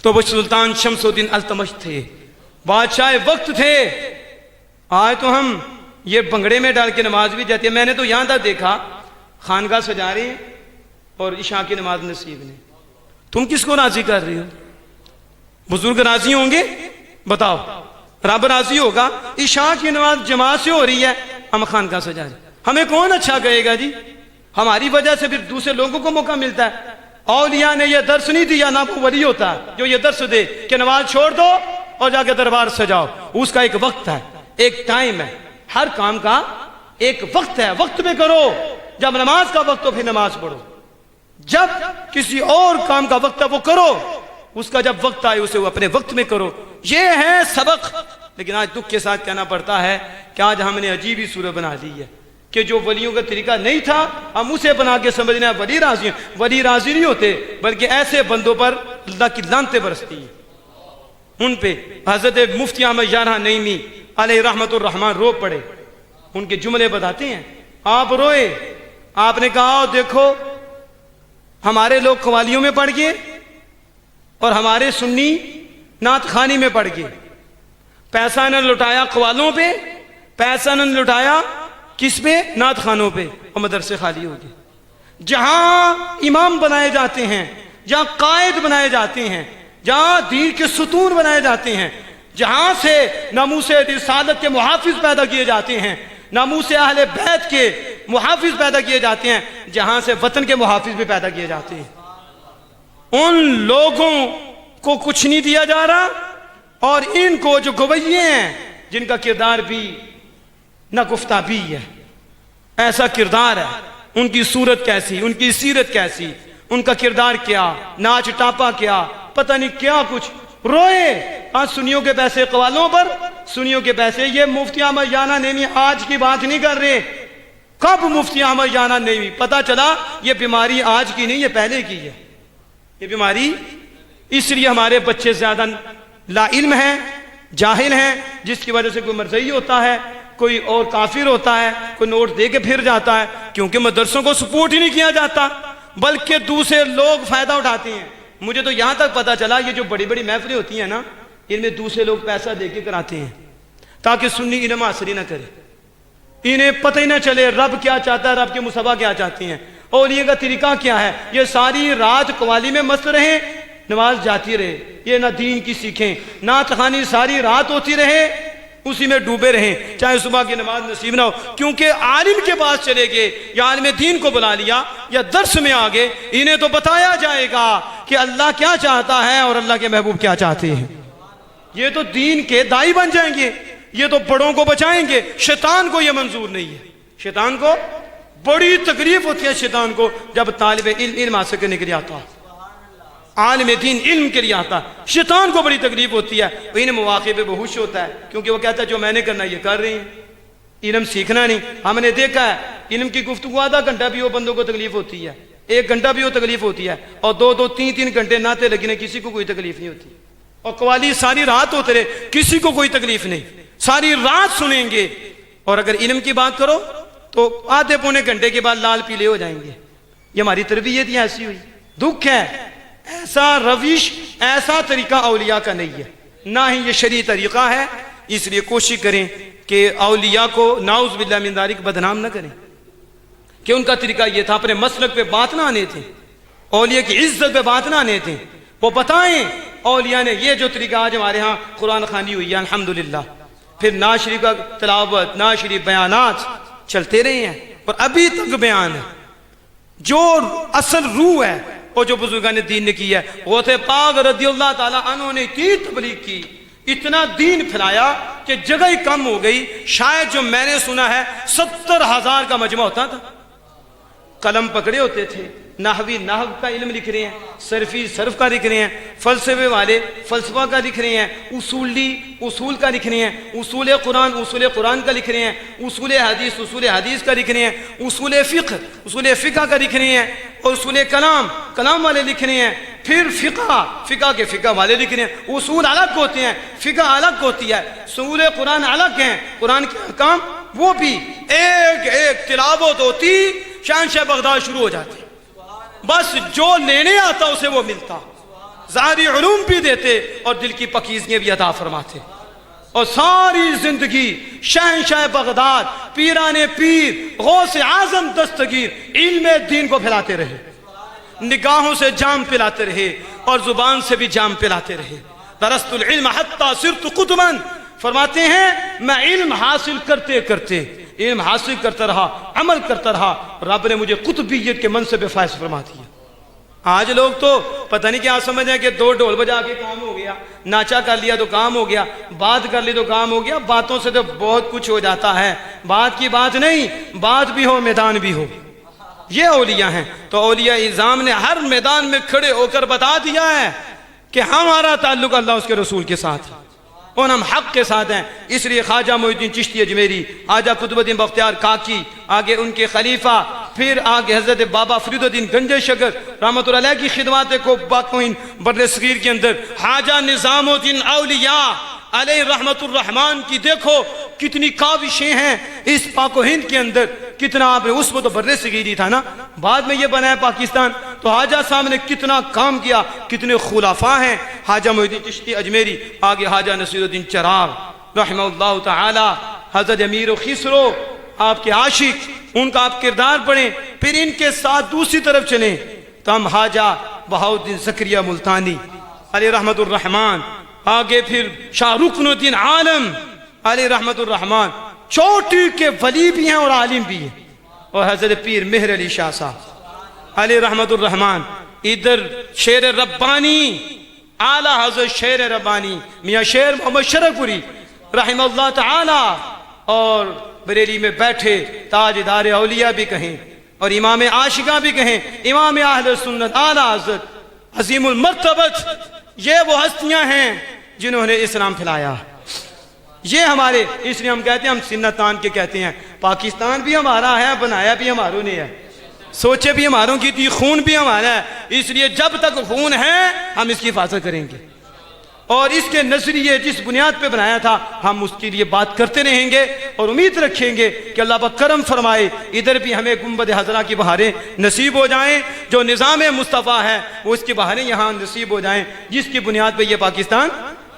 तो वो सुल्तान शमसुद्दीन अल्तमश थे, बादशाह वक्त थे। आज तो हम ये बंगड़े में डाल के नमाज भी जाती है। मैंने तो यहां तक देखा खानगा सजा रहे हैं और इशा की नमाज नसीब ने। तुम किसको राजी कर रही हो? बुजुर्ग राजी होंगे? बताओ, रब राजी होगा। इशा की नमाज जमात से हो रही है, हम खानगा सजा रहे, हमें कौन अच्छा कहेगा जी? हमारी वजह से फिर दूसरे लोगों को मौका मिलता है। औलिया ने यह दर्श नहीं दिया, ना वो वली होता जो ये दर्श दे कि नमाज छोड़ दो और जाके दरबार सजाओ। उसका एक वक्त है, एक टाइम है, हर काम का एक वक्त है, वक्त में करो। जब नमाज का वक्त हो फिर नमाज पढ़ो, जब किसी और काम का वक्त है वो करो, उसका जब वक्त आए उसे वो अपने वक्त में करो। ये है सबक। लेकिन आज दुख के साथ कहना पड़ता है कि आज हमने अजीब ही सूरत बना दी है कि जो वलियों का तरीका नहीं था हम उसे बना के समझना वली राजी हैं। वली राजी नहीं होते, बल्कि ऐसे बंदों पर अल्लाह की लानतें बरसती हैं। उन पे हजरत मुफ्ती अहमद यारा नईमी अलैहि रहमतुर रहमान रो पड़े। उनके जुमले बताते हैं, आप रोए, आपने कहा देखो हमारे लोग कवालियों में पड़ गए और हमारे सुन्नी नात खानी में पड़ गए। पैसा न लुटाया कवालों पे, पैसा न लुटाया किस पे? नात खानों पे, और मदरसे खाली हो गए। जहां इमाम बनाए जाते हैं, जहां कायद बनाए जाते हैं, जहां दीन के सुतून बनाए जाते हैं, जहां से नामूसे रिसालत के मुहाफिज पैदा किए जाते हैं, नामूसे अहले बैत के मुहाफिज पैदा किए जाते हैं, जहां से वतन के मुहाफिज भी पैदा किए जाते हैं, उन लोगों को कुछ नहीं दिया जा रहा। और इनको जो गवैये हैं जिनका किरदार भी ना गुफ्ता भी है, ऐसा किरदार है, उनकी सूरत कैसी, उनकी सीरत कैसी, उनका किरदार क्या, नाच टापा क्या, पता नहीं क्या कुछ। रोए आज सुन्नियों के पैसे कवालों पर, सुन्नियों के पैसे। ये मुफ्ती अहमद याना नेमी आज की बात नहीं कर रहे। कब मुफ्ती अहमद याना नेमी? पता चला ये बीमारी आज की नहीं, ये पहले की है ये बीमारी। इसलिए हमारे बच्चे ज्यादा लाइल्म हैं, जाहिल हैं, जिसकी वजह से कोई मरज़ई होता है, कोई और काफिर होता है, कोई नोट दे के फिर जाता है, क्योंकि मदरसों को सपोर्ट ही नहीं किया जाता, बल्कि दूसरे लोग फायदा उठाते हैं। मुझे तो यहां तक पता चला ये जो बड़ी बड़ी महफिलें होती हैं ना, इनमें दूसरे लोग पैसा दे के कराते हैं ताकि सुन्नी इल्म हासिल ना करे। इन्हें पता ही ना चले रब क्या चाहता है, रब के मुसबा क्या चाहती हैं, औलिया का तरीका क्या है। ये सारी रात कवाली में मस्त रहे, नमाज जाती रहे, ये ना दीन की सीखें, ना तखानी सारी रात होती रहे, उसी में डूबे रहें, चाहे सुबह की नमाज नसीब ना हो। क्योंकि आलिम के पास चले गए या आलिम दीन को बुला लिया या दर्स में आ गए, इन्हें तो बताया जाएगा कि अल्लाह क्या चाहता है और अल्लाह के महबूब क्या चाहते हैं। ये तो दीन के दाई बन जाएंगे, ये तो बड़ों को बचाएंगे। शैतान को ये मंजूर नहीं है। शैतान को बड़ी तकलीफ होती है, शैतान को जब तालिब इल्म हासिल करने के लिए आता, आलिम दीन इल्म के लिए आता, शैतान को बड़ी तकलीफ होती है। इन मौके पे बेहोश होता है, क्योंकि वो कहता है जो मैंने करना ये कर रही हैं, इल्म सीखना नहीं। हमने देखा है इल्म की गुफ्तगू आधा घंटा भी हो बंदों को तकलीफ होती है, 1 घंटा भी हो तकलीफ होती है, और 2-2, 3-3 घंटे नाते लगने किसी को कोई तकलीफ नहीं होती। और कवाली सारी रात होते रहे, किसी को कोई तकलीफ नहीं, सारी रात सुनेंगे। और अगर इल्म की बात करो तो आधे पौने घंटे के बाद लाल पीले हो जाएंगे। ये हमारी तरबियत ही ऐसी हुई। दुख है, ऐसा रविश, ऐसा तरीका औलिया का नहीं है, ना ही ये शरीय तरीका है। इसलिए कोशिश करें कि औलिया को नाउज़ बिल्लाह मिन ज़ालिक बदनाम न करें, कि उनका तरीका ये था अपने मसलक पे बात ना आने थे, औलिया की इज्जत पे बात ना आने थे। वो बताएं औलिया ने ये जो तरीका आज हमारे यहाँ कुरान खानी हुई है अल्हम्दुलिल्लाह, फिर नात शरीफ का तिलावत, नात शरीफ बयानात चलते रहे हैं और अभी तक बयान है। जो असल रूह है वो जो बुजुर्गान ने दीन ने की है, वो थे पाक रदियल्लाहु ताला अन्हु ने इतनी तबलीग की, इतना दीन फैलाया कि जगह ही कम हो गई। शायद जो मैंने सुना है 70,000 का मजमा होता था, कलम पकड़े होते थे, नाहवी नाहव का इल्म लिख रहे हैं, सरफी सर्फ का लिख रहे हैं, फलसफे वाले फलसफा का लिख रहे हैं, उसूली उसूल का लिख रहे हैं, उसूल कुरान का लिख रहे हैं, उसूल हदीस का लिख रहे हैं, उसूल फ़िक़्ह का लिख रहे हैं, और उसूल कलाम वाले लिख रहे हैं, फिर फ़िक़्ह के फ़िक़्ह वाले लिख रहे हैं। उसूल अलग होते हैं, फ़िक़्ह अलग होती है, सूल कुरान अलग हैं, कुरान के अहकाम वो भी एक तिलावत होती, शहंशाह बगदाद शुरू हो जाती, बस जो लेने आता उसे वो मिलता, ज़ाहिरी उलूम भी देते और दिल की पकीज़गियां भी अता फरमाते। और सारी जिंदगी शहंशाह बगदाद, पीराने पीर, गौसे आज़म दस्तगीर इल्म दीन को फैलाते रहे, निगाहों से जाम पिलाते रहे और जुबान से भी जाम पिलाते रहे। दरस्तुल इल्म हत्ता सिरतु कुतुबन, फरमाते हैं मैं इल्म हासिल करते करते इल्म हासिल करता रहा, अमल करता रहा, रब ने मुझे कुतुबियत के मनसब पे फायज फरमा दिया। आज लोग तो पता नहीं क्या समझ है कि 2 ढोल बजा के काम हो गया, नाचा कर लिया तो काम हो गया, बात कर ली तो काम हो गया। बातों से तो बहुत कुछ हो जाता है, बात की बात नहीं, बात भी हो मैदान भी हो। ये औलिया हैं। तो औलिया इज़ाम ने हर मैदान में खड़े होकर बता दिया है कि हमारा ताल्लुक अल्लाह उसके रसूल के साथ है और हम हक के साथ हैं। इसलिए ख्वाजा मोइनुद्दीन चिश्ती अजमेरी, आजा कुतुबुद्दीन बख्तियार काकी, आगे उनके खलीफा, फिर आगे हजरत बाबा फरीदुद्दीन गंजे शकर रहमतुल्लाह अलैह की खिदमत को बाक़ीन बर्रे सगीर के अंदर हाजा निज़ामुद्दीन औलिया अलैहि रहमतुर रहमान की देखो कितनी काविशें हैं इस पाको हिंद के अंदर, कितना आपने, उसमें तो बर्रे सगीर था ना, बाद में ये बना है पाकिस्तान। तो हाजा साहब ने कितना काम किया, कितने खुलाफा हैं। हाजा मोइनुद्दीन चिश्ती अजमेरी, आगे हाजा नसीरुद्दीन चराग रहमतुल्लाह ताला, हजरत अमीर खिसरो आपके आशिक, उनका आप किरदार पढ़ें। फिर इनके साथ दूसरी तरफ चलें तो हम हाजा बहाउद्दीन ज़करिया मुल्तानी अलैहि रहमतुर रहमान, आगे फिर शाह रुकनुद्दीन आलम अलैहि रहमतुर रहमान, चोटी के वली भी हैं और आलिम भी हैं, और हजरत पीर मेहर अली शाह साहब अलैहि रहमतुर रहमान। इधर शेर रब्बानी आला हजरत शेर रब्बानी मियाँ शेर मोहम्मद शरफपुरी रहमतुल्लाह ताला, और बरेली में बैठे ताजदार औलिया भी कहें और इमाम आशिका भी कहें, इमाम अहले सुन्नत आला हज़रत अज़ीमुल मर्तबत, ये वो हस्तियां हैं जिन्होंने इस्लाम फैलाया। ये हमारे, इसलिए हम कहते हैं, हम सिन्नतान के कहते हैं, पाकिस्तान भी हमारा है, बनाया भी हमारों ने है, सोचे भी हमारों की थी, खून भी हमारा है। इसलिए जब तक खून है हम इसकी हिफाजत करेंगे और इसके नजरिए जिस बुनियाद पे बनाया था हम उसके लिए बात करते रहेंगे और उम्मीद रखेंगे कि अल्लाह पाक करम फरमाए, इधर भी हमें गुंबद हजरा की बहारें नसीब हो जाएं, जो निज़ाम मुस्तफ़ा है वो इसकी बहारें यहाँ नसीब हो जाएं, जिसकी बुनियाद पे ये पाकिस्तान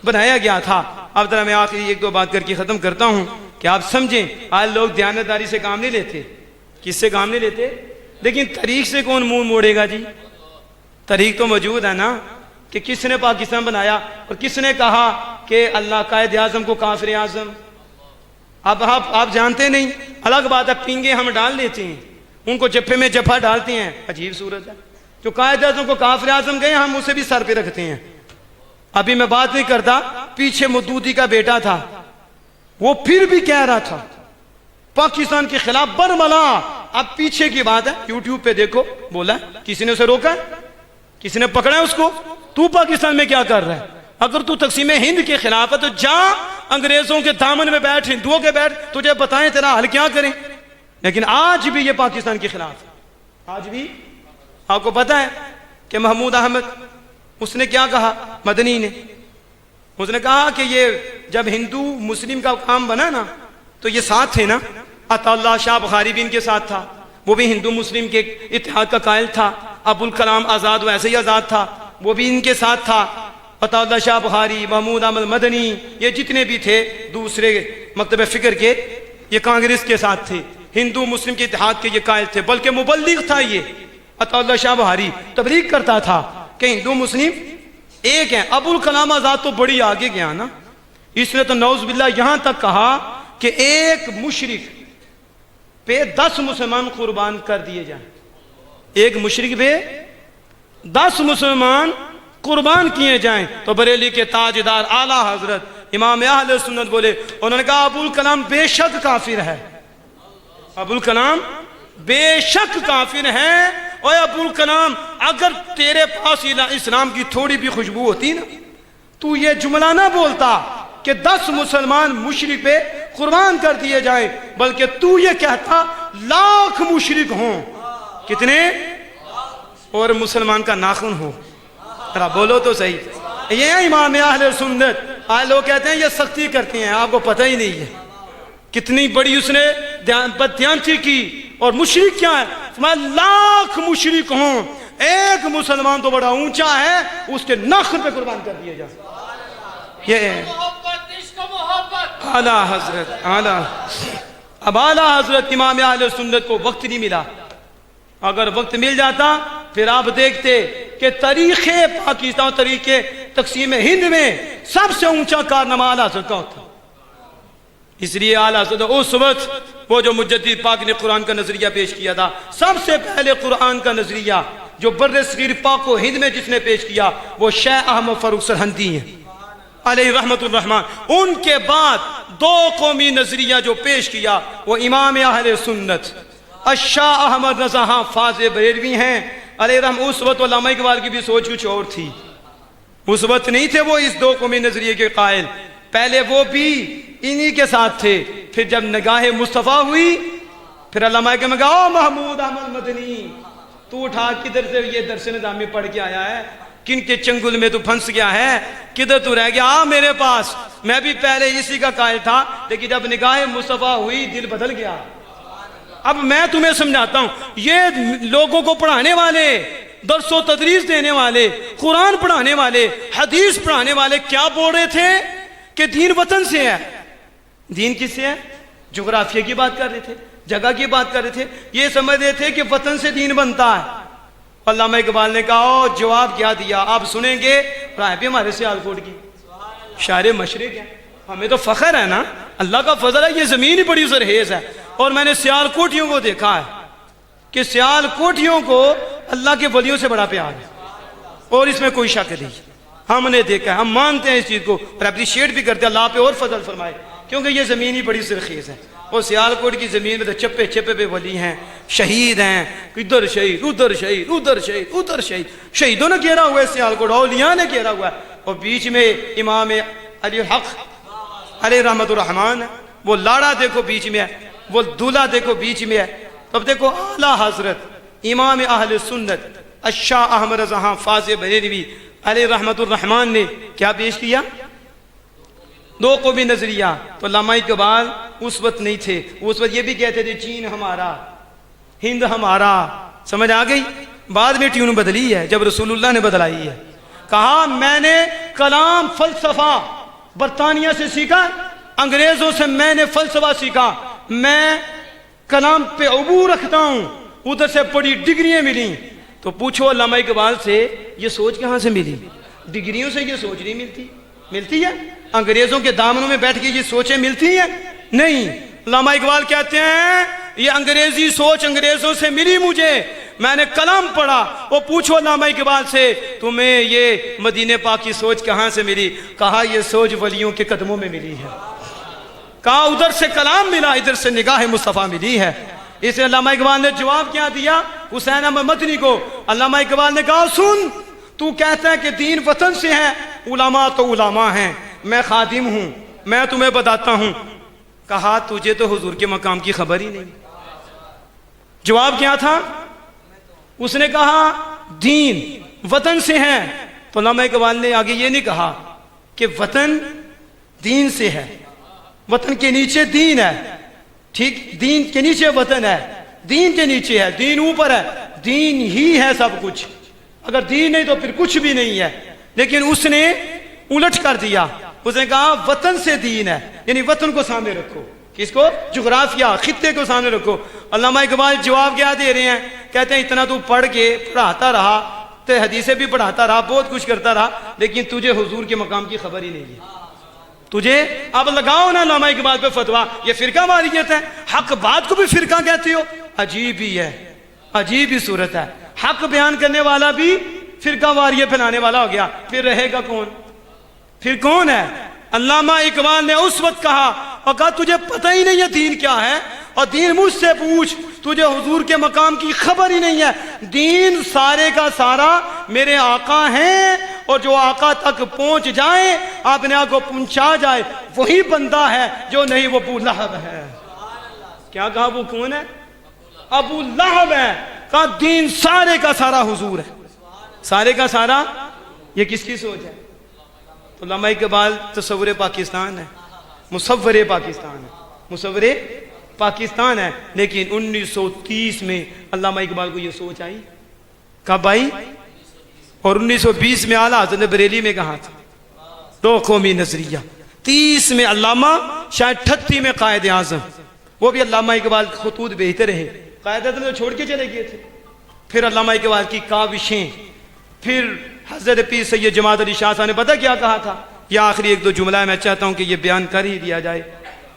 बनाया गया था। अब जरा मैं आखिरी 1-2 बात करके ख़त्म करता हूँ। क्या आप समझें, आज लोग दयानतदारी से काम नहीं लेते। किससे काम नहीं लेते? लेकिन तरीक से कौन मुंह मोड़ेगा जी? तरीक तो मौजूद है ना कि किसने पाकिस्तान बनाया और किसने कहा कि अल्लाह कायद आज़म को काफिर आज़म। अब आप जानते नहीं, अलग बात है, पिंगे हम डाल लेते हैं, उनको जफ्फे में जफा डालते हैं, अजीब सूरत है। जो कायद आज़म को काफिर आज़म गए, हम उसे भी सर पे रखते हैं। अभी मैं बात नहीं करता, पीछे मदूदी का बेटा था, वो फिर भी कह रहा था पाकिस्तान के खिलाफ बरमला। अब पीछे की बात है, यूट्यूब पे देखो, बोला किसी ने उसे रोका है? किसी ने पकड़ा है उसको? तू पाकिस्तान में क्या कर रहा है? अगर तू तकसीम हिंद के खिलाफ है तो जा अंग्रेजों के दामन में बैठ, हिंदुओं के बैठ, तुझे बताएं तेरा हल क्या करें। लेकिन आज भी ये पाकिस्तान के खिलाफ है। आज भी आपको पता है कि महमूद अहमद, उसने क्या कहा? मदनी ने उसने कहा कि ये जब हिंदू मुस्लिम का काम बना ना, तो ये साथ थे ना, अताउल्लाह शाह बुखारी भी इनके साथ था, वो भी हिंदू मुस्लिम के इत्तेहाद का कायल था। अबुल कलाम आज़ाद वैसे ही आज़ाद था, वो भी इनके साथ था। अताउल्लाह शाह बुखारी, महमूद अहमद मदनी, ये जितने भी थे दूसरे मकतब फ़िक्र के, ये कांग्रेस के साथ थे, हिंदू मुस्लिम के इत्तेहाद के ये कायल थे। बल्कि मुबल्लिग था ये अताउल्लाह शाह बुखारी, तबलीग करता था कि हिंदू मुस्लिम एक है। अबुल कलाम आज़ाद तो बड़ी आगे गया ना, इसने तो नौज़ बिल्लाह यहां तक कहा कि एक मुशरिक पे 10 मुसलमान कुर्बान कर दिए जाए। एक मुशरिक पे 10 मुसलमान कुर्बान किए जाएं। तो बरेली के ताजदार आला हजरत इमाम अहले सुन्नत बोले, उन्होंने कहा अबुल कलाम बेशक काफिर है, अबुल कलाम बेशक काफिर है। और अबुल कलाम, अगर तेरे पास इस्लाम की थोड़ी भी खुशबू होती ना, तू ये जुमला ना बोलता कि 10 मुसलमान मुशरिक पे कुर्बान कर दिए जाए, बल्कि तू ये कहता लाख मुशरिक हों। कितने? और मुसलमान का नाखून हो। जरा बोलो तो सही। ये है इमाम अहले सुन्नत। आज लोग कहते हैं ये सख्ती करते हैं, आपको पता ही नहीं है कितनी बड़ी उसने बदयांती की। और मुशरिक क्या है? लाख मुशरिक हों, एक मुसलमान तो बड़ा ऊंचा है, उसके नाखून पे कुर्बान कर दिए जाए। ये आला हजरत, आला। अब आला हजरत इमाम अहले सुन्नत को वक्त नहीं मिला। अगर वक्त मिल जाता फिर आप देखते कि तरीके पाकिस्तान, तरीके तकसीम हिंद में सबसे ऊंचा कारनामा आला हजरत का होता। इसलिए आला हजरत उस वक्त वो जो मुजद्दिद पाक ने कुरान का नजरिया पेश किया था, सबसे पहले कुरान का नजरिया जो बर्रे सगीर पाक व हिंद में जिसने पेश किया, वो शेख अहमद फरूख सरहंदी हैं अलैहि रहमतुर रहमान। उनके बाद 2 कौमी नजरिया जो पेश किया वो इमाम अहले सुन्नत शाह अहमद रज़ा हाफ़िज़ बरेलवी हैं अलैहि रहम। उस वक्त उलमा इक़बाल की भी सोच कुछ और थी, उस वक्त नहीं थे वो इस 2 कौमी नजरिए के कायल। पहले वो भी इन्हीं के साथ थे, फिर जब निगाह मुस्तफ़ा हुई, फिर अल्लामा के में कहा महमूद अहमद मदनी, तू उठा किधर से ये दर्स निज़ामी पढ़ के आया है, किन के चंगुल में तू फंस गया है, किधर तू रह गया? आ मेरे पास, मैं भी पहले इसी का कायल था, लेकिन जब निगाह मुस्तफ़ा हुई दिल बदल गया। अब मैं तुम्हें समझाता हूं, ये लोगों को पढ़ाने वाले, दर्सो तदरीस देने वाले, कुरान पढ़ाने वाले, हदीस पढ़ाने वाले क्या बोल रहे थे कि दीन वतन से है। दीन किससे है? जोग्राफिया की बात कर रहे थे, जगह की बात कर रहे थे। ये समझ रहे थे कि वतन से दीन बनता है। अल्लामा इकबाल ने कहा जवाब क्या दिया आप सुनेंगे। राय भी हमारे सियालकोट की शायर मशरिक है, हमें तो फख्र है ना, अल्लाह का फजल है, ये जमीन ही बड़ी जरखेज है। और मैंने सियालकोटियों को देखा है कि सियालकोटियों को अल्लाह के वलियों से बड़ा प्यार है, और इसमें कोई शक नहीं। हमने देखा, हम मानते हैं इस चीज को और अप्रिशिएट भी करते हैं। अल्लाह पे और फजल फरमाए, क्योंकि ये जमीन ही बड़ी जरखेज है। और सियालकोट की जमीन में तो चप्पे चप्पे पे वली हैं, शहीद हैं, इधर शहीद उधर शहीद उधर शहीद उधर शहीद। शहीदों ने घेरा हुआ है सियालकोट, औलिया ने घेरा हुआ है, और बीच में इमाम अली हक अलैहि रहमतुर रहमान, वो लाड़ा देखो बीच में है, वो दूल्हा देखो बीच में है। तब देखो आला हजरत इमाम अहले सुन्नत शाह अहमद रज़ा हाफ़िज़ बरेलवी अलैहि रहमतुर रहमान ने क्या पेश किया? 2 कौमी नजरिया। तो अल्लामा इक़बाल उस वक्त नहीं थे, उस वक्त ये भी कहते थे चीन हमारा, हिंद हमारा। समझ आ गई? बाद में ट्यून बदली है जब रसूलुल्लाह ने बदलाई है। कहा मैंने कलाम फलसफा बरतानिया से सीखा, अंग्रेजों से मैंने फलसफा सीखा, मैं कलाम पे अबूर रखता हूँ, उधर से बड़ी डिग्रियां मिली। तो पूछो अल्लामा इकबाल से ये सोच कहाँ से मिली? डिग्रियों से ये सोच नहीं मिलती। मिलती है? अंग्रेजों के दामनों में बैठ के ये सोचें मिलती है? नहीं। अल्लामा इकबाल कहते हैं ये अंग्रेजी सोच अंग्रेजों से मिली मुझे, मैंने कलाम पढ़ा। वो पूछो अल्लामा इकबाल से तुम्हें ये मदीने पाक की सोच कहाँ से मिली? कहा ये सोच वलियों के कदमों में मिली है। कहा उधर से कलाम मिला, इधर से निगाह मुस्तफ़ा मिली है। इसे अल्लामा इकबाल ने जवाब क्या दिया हुसैन अहमद मदनी को? अल्लामा इकबाल ने कहा सुन, तू कहता है कि दीन वतन से है, उलामा तो उलामा हैं, मैं खादिम हूं, मैं तुम्हें बताता हूं। कहा तुझे तो हुजूर के मकाम की खबर ही नहीं। जवाब क्या था? उसने कहा दीन वतन से है। तो अल्लामा इकबाल ने आगे ये नहीं कहा कि वतन दीन से है, वतन के नीचे दीन है। ठीक, दीन के नीचे वतन है, दीन के नीचे है, दीन ऊपर है, दीन ही है सब कुछ। अगर दीन नहीं तो फिर कुछ भी नहीं है। लेकिन उसने उलट कर दिया, उसने कहा वतन से दीन है, यानी वतन को सामने रखो। किसको? जुग्राफिया, खित्ते को सामने रखो। अल्लामा इकबाल जवाब क्या दे रहे हैं? कहते हैं इतना तू पढ़ के पढ़ाता रहा, ते हदीसें भी पढ़ाता रहा, बहुत कुछ करता रहा, लेकिन तुझे हुजूर के मकाम की खबर ही नहीं है। तुझे अब लगाओ ना अल्लामा इकबाल पे फतवा, ये फिरका वारियत है। हक बात को भी फिरका कहते हो, अजीब ही है, अजीब ही सूरत है। हक बयान करने वाला भी फिरका वारियत फैलाने वाला हो गया, फिर रहेगा कौन? फिर कौन है? अल्लामा इकबाल ने उस वक्त कहा और कहा तुझे पता ही नहीं है दीन क्या है, और दीन मुझसे पूछ, तुझे हुजूर के मकाम की खबर ही नहीं है। दीन सारे का सारा मेरे आका हैं, और जो आका तक पहुंच जाए, अपने आप को पहुंचा जाए, वही बंदा है, जो नहीं वो अबू लहब है। क्या कहा? वो कौन है? अबू लहब है। कहा दीन सारे का सारा हुजूर है, सारे का सारा। ये किसकी सोच है? तो अल्लामा इकबाल तसव्वुर पाकिस्तान है, मुसव्वरे पाकिस्तान है, मुसव्वरे पाकिस्तान है। लेकिन 1930 में अल्लामा इकबाल को ये सोच आई। कब आई? और 1920 में आला हज़रत ने बरेली में कहा था दो कौमी नजरिया। 30 में अल्लामा, शायद 38 में कायद आज़म, वो भी अल्लामा इकबाल खतूत भेजते रहे। कायद आज़म तो छोड़ के चले गए थे। फिर अल्लामा इकबाल की काविशें, फिर हज़रत पीर सैयद जमात अली शाह साहब ने पता क्या कहा था? यह आखिरी एक दो जुमला मैं चाहता हूँ कि ये बयान कर ही दिया जाए।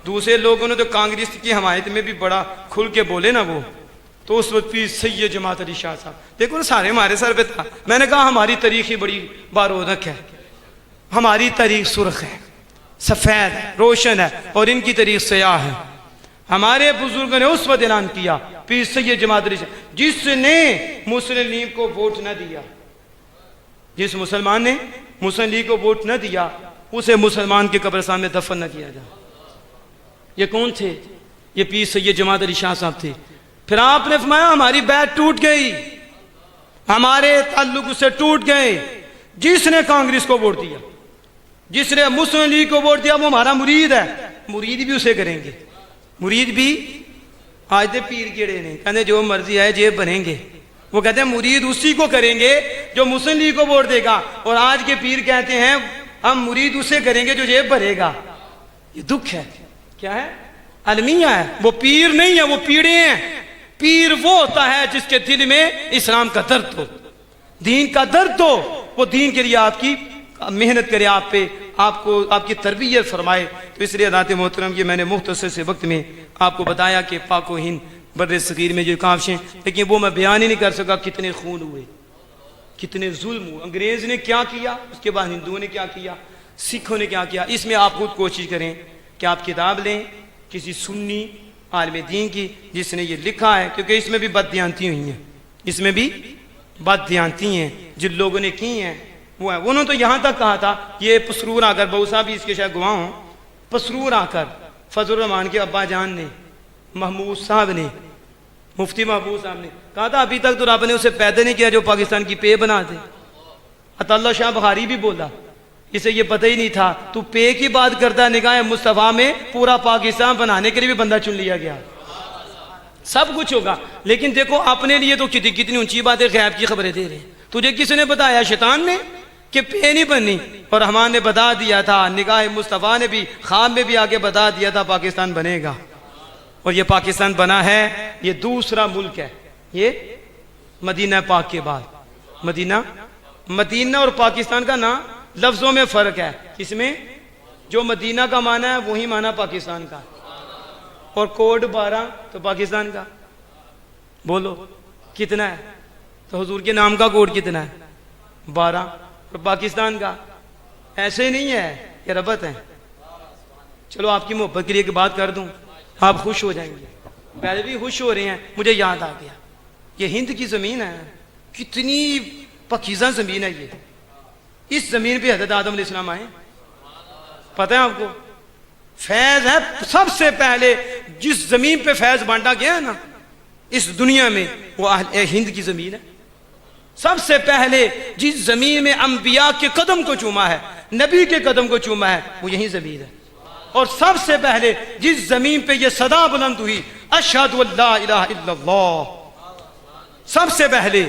दूसरे लोगों ने तो कांग्रेस की हमायत में भी बड़ा खुल के बोले ना वो, तो उस वक्त पीर सैयद जमात अली शाह साहब, देखो ना सारे हमारे सर पे था। मैंने कहा हमारी तारीख ही बड़ी बारोदक है, हमारी तारीख सुर्ख है, सफ़ेद है, रोशन है, और इनकी तारीख सयाह है। हमारे बुजुर्गों ने उस वक्त ऐलान किया, पीर सैयद जमात अली शाह, जिसने मुस्लिम लीग को वोट न दिया, जिस मुसलमान ने मुस्लिम लीग को वोट न दिया, उसे मुसलमान के कब्रिस्तान में दफन न किया जाए। ये कौन थे? ये पीर सैयद जमात अली शाह साहब थे। फिर आपने फरमाया हमारी बैत टूट गई, हमारे ताल्लुक उससे टूट गए। जिसने कांग्रेस को वोट दिया, जिसने मुस्लिम लीग को वोट दिया, वो हमारा मुरीद है, मुरीद भी उसे करेंगे। मुरीद भी आज दे पीर केड़े ने कहते जो मर्जी है जेब बनेंगे, वो कहते हैं मुरीद उसी को करेंगे जो मुस्लिम लीग को वोट देगा। और आज के पीर कहते हैं हम मुरीद उसे करेंगे जो जेब भरेगा। ये दुख है। क्या है? अलमिया है। वो पीर नहीं है, वो पीड़े हैं। पीर वो होता है जिसके दिल में इस्लाम का दर्द हो, दीन का दर्द हो, वो दीन के लिए आपकी मेहनत करे, आप पे आपको आपकी तरबियत फरमाए। तो इसलिए हज़रात मोहतरम, ये मैंने मुख्तसर से वक्त में आपको बताया कि पाको हिंद बर्रे सगीर में जो काविशें, लेकिन वो मैं बयान ही नहीं कर सका कितने खून हुए, कितने जुल्म हुए। अंग्रेज ने क्या किया, उसके बाद हिंदुओं ने क्या किया, सिखों ने क्या किया। इसमें आप खुद कोशिश करें कि आप किताब लें किसी सुन्नी आलिम दीन की जिसने ये लिखा है, क्योंकि इसमें भी बददियानती हुई हैं, इसमें भी बददियानती हैं जिन लोगों ने की हैं वो है। उन्होंने तो यहाँ तक कहा था, ये पसरूर आकर, बहु साहब भी इसके शायद गवाह हों, पसरूर आकर फजल रहमान के अब्बा जान ने, महमूद साहब ने, मुफ्ती महबूब साहब ने कहा था अभी तक तो रब ने उसे पैदा नहीं किया जो पाकिस्तान की पे बना दे। अताउल्लाह शाह बुखारी भी बोला, इसे ये पता ही नहीं था, तू पे की बात करता, निगाह मुस्तफ़ा में पूरा पाकिस्तान बनाने के लिए भी बंदा चुन लिया गया। सब कुछ होगा, लेकिन देखो अपने लिए तो कितनी ऊंची बातें गैब की खबरें दे रहे हैं। तुझे किसने बताया? शैतान ने। कि पे नहीं बननी, और रहमान ने बता दिया था, निगाह मुस्तफ़ा ने भी ख्वाब में भी आगे बता दिया था पाकिस्तान बनेगा, और ये पाकिस्तान बना है। ये दूसरा मुल्क है, ये मदीना पाक के बाद। मदीना और पाकिस्तान का ना लफ्जों में फर्क है। इसमें जो मदीना का माना है वही माना पाकिस्तान का, और कोड 12 तो पाकिस्तान का। बोलो कितना है? तो हुजूर के नाम का कोड कितना है? 12, और पाकिस्तान का ऐसे नहीं है, ये रबत है। चलो आपकी मोहब्बत के लिए एक बात कर दूं, आप खुश हो जाएंगे। पहले भी खुश हो रहे हैं, मुझे याद आ गया, ये हिंद की जमीन है, कितनी पकीज़ा जमीन है ये। इस जमीन पे हज़रत आदम अलैहिस्सलाम आए, पता है आपको? फैज है सबसे पहले जिस जमीन पे फैज बांटा गया है ना इस दुनिया में, वो हिंद की जमीन है। सबसे पहले जिस जमीन में अंबिया के कदम को चूमा है, नबी के कदम को चूमा है, वो यही जमीन है। और सबसे पहले जिस जमीन पे ये सदा बुलंद हुई, अशहदु अल्ला इलाहा इल्लल्लाह, सबसे पहले,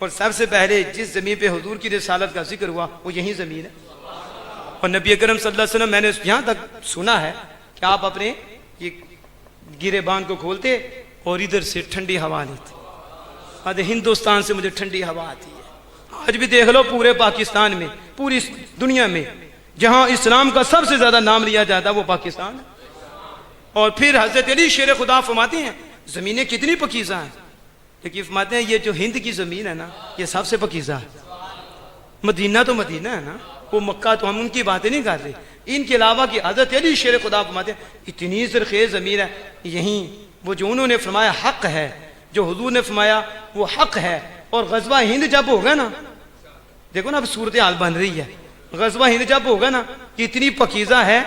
और सबसे पहले जिस जमीन पे हुजूर की रिसालत का जिक्र हुआ, वो यही जमीन है। और नबी अकरम सल्लल्लाहु अलैहि वसल्लम, मैंने यहाँ तक सुना है कि आप अपने ये गिरेबान को खोलते और इधर से ठंडी हवा लेते। आज हिंदुस्तान से मुझे ठंडी हवा आती है। आज भी देख लो पूरे पाकिस्तान में, पूरी दुनिया में जहाँ इस्लाम का सबसे ज्यादा नाम लिया जाता है वो पाकिस्तान है। और फिर हजरत अली शेर खुदा फरमाते हैं जमीनें कितनी पकीज़ा हैं, लेकिन फरमाते हैं ये जो हिंद की जमीन है ना ये सबसे पकीज़ा है। मदीना तो मदीना है ना, वो मक्का तो हम उनकी बातें नहीं कर रहे। इनके अलावा कि हजरत अली शेर खुदा फरमाते हैं इतनी ज़रख़ेज़ ज़मीन है, यहीं वो जो उन्होंने फरमाया हक है, जो हुजूर ने फरमाया वो हक है। और गज़वा हिंद जब होगा ना, देखो ना अब सूरत हाल बन रही है, गज़वा हिंद जब होगा ना कि इतनी पकीज़ा है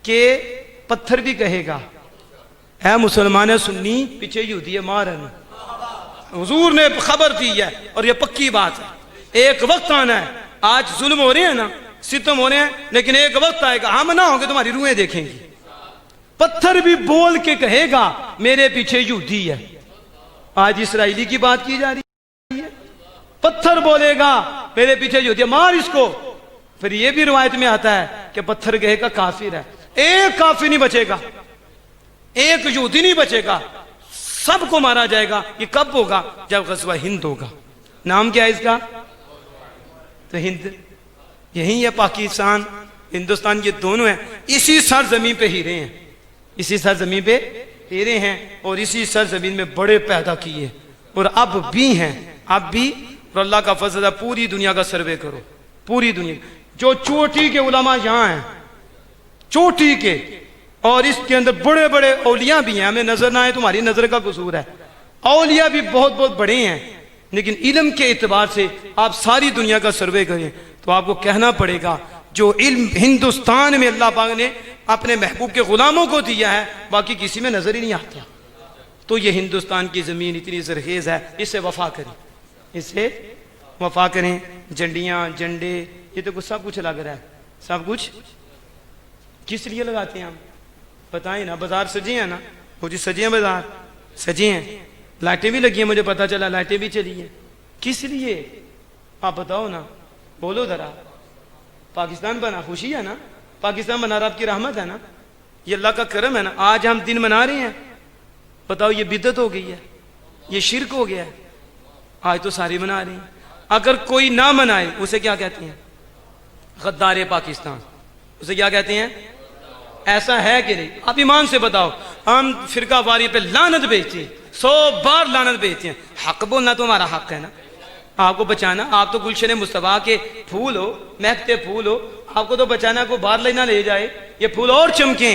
कि पत्थर भी कहेगा है मुसलमान सुन्नी पीछे यहूदी मारन। हुजूर ने खबर दी है और ये पक्की बात है। एक वक्त आना है, आज जुल्म हो रहे हैं ना, सितम हो रहे हैं, लेकिन एक वक्त आएगा हम ना होंगे तुम्हारी रूहें देखेंगी। पत्थर भी बोल के कहेगा मेरे पीछे यहूदी है। आज इसराइली की बात की जा रही है, पत्थर बोलेगा मेरे पीछे यहूदी है, मार इसको। फिर ये भी रिवायत में आता है कि पत्थर कहेगा काफिर है। एक काफिर नहीं बचेगा, एक यहूदी नहीं बचेगा, सबको मारा जाएगा। ये कब होगा? जब गज़वा हिंद होगा। नाम क्या है इसका? तो हिंद यही है, पाकिस्तान हिंदुस्तान ये दोनों हैं। इसी सर जमीन पे हीरे हैं, इसी सर जमीन पे हीरे हैं, और इसी सर जमीन में बड़े पैदा किए और अब भी हैं, अब भी। और अल्लाह का फजल है, पूरी दुनिया का सर्वे करो, पूरी दुनिया जो चोटी के उलमा यहाँ हैं, चोटी के, और इसके अंदर बड़े बड़े औलिया भी हैं। हमें नजर ना आए, तुम्हारी नजर का कसूर है। औलिया भी बहुत बहुत बड़े हैं, लेकिन इल्म के एतबार से आप सारी दुनिया का सर्वे करें तो आपको कहना पड़ेगा जो इल्म हिंदुस्तान में अल्लाह पाक ने अपने महबूब के गुलामों को दिया है, बाकी किसी में नजर ही नहीं आता। तो ये हिंदुस्तान की जमीन इतनी ज़रख़ेज़ है, इससे वफा करें, इससे वफा करें। झंडियाँ, झंडे, ये तो कुछ सब कुछ लग रहा है। सब कुछ किस लिए लगाते हैं हम बताएं ना? बाजार सजे हैं ना, वो जी सजे हैं, बाजार सजे हैं, लाइटें भी लगी हैं, मुझे पता चला लाइटें भी चली हैं। किस लिए आप बताओ ना, बोलो जरा। पाकिस्तान बना, खुशी है ना, पाकिस्तान बना, रब की रहमत है ना, ये अल्लाह का करम है ना। आज हम दिन मना रहे हैं, बताओ ये बिदअत हो गई है, ये शिरक हो गया है। आज तो सारे मना रहे हैं। अगर कोई ना मनाए उसे क्या कहते हैं? गद्दार पाकिस्तान। उसे क्या कहते हैं? ऐसा है कि नहीं? आप ईमान से बताओ। हम फिरका वारी पे लानत भेजते हैं, 100 बार लानत भेजते हैं। हक बोलना तो हमारा हक है ना, आपको बचाना। आप तो गुलशन मुस्तफा के फूल हो, महकते फूल हो, आपको तो बचाना, को बाहर लेना ले जाए, ये फूल और चमके।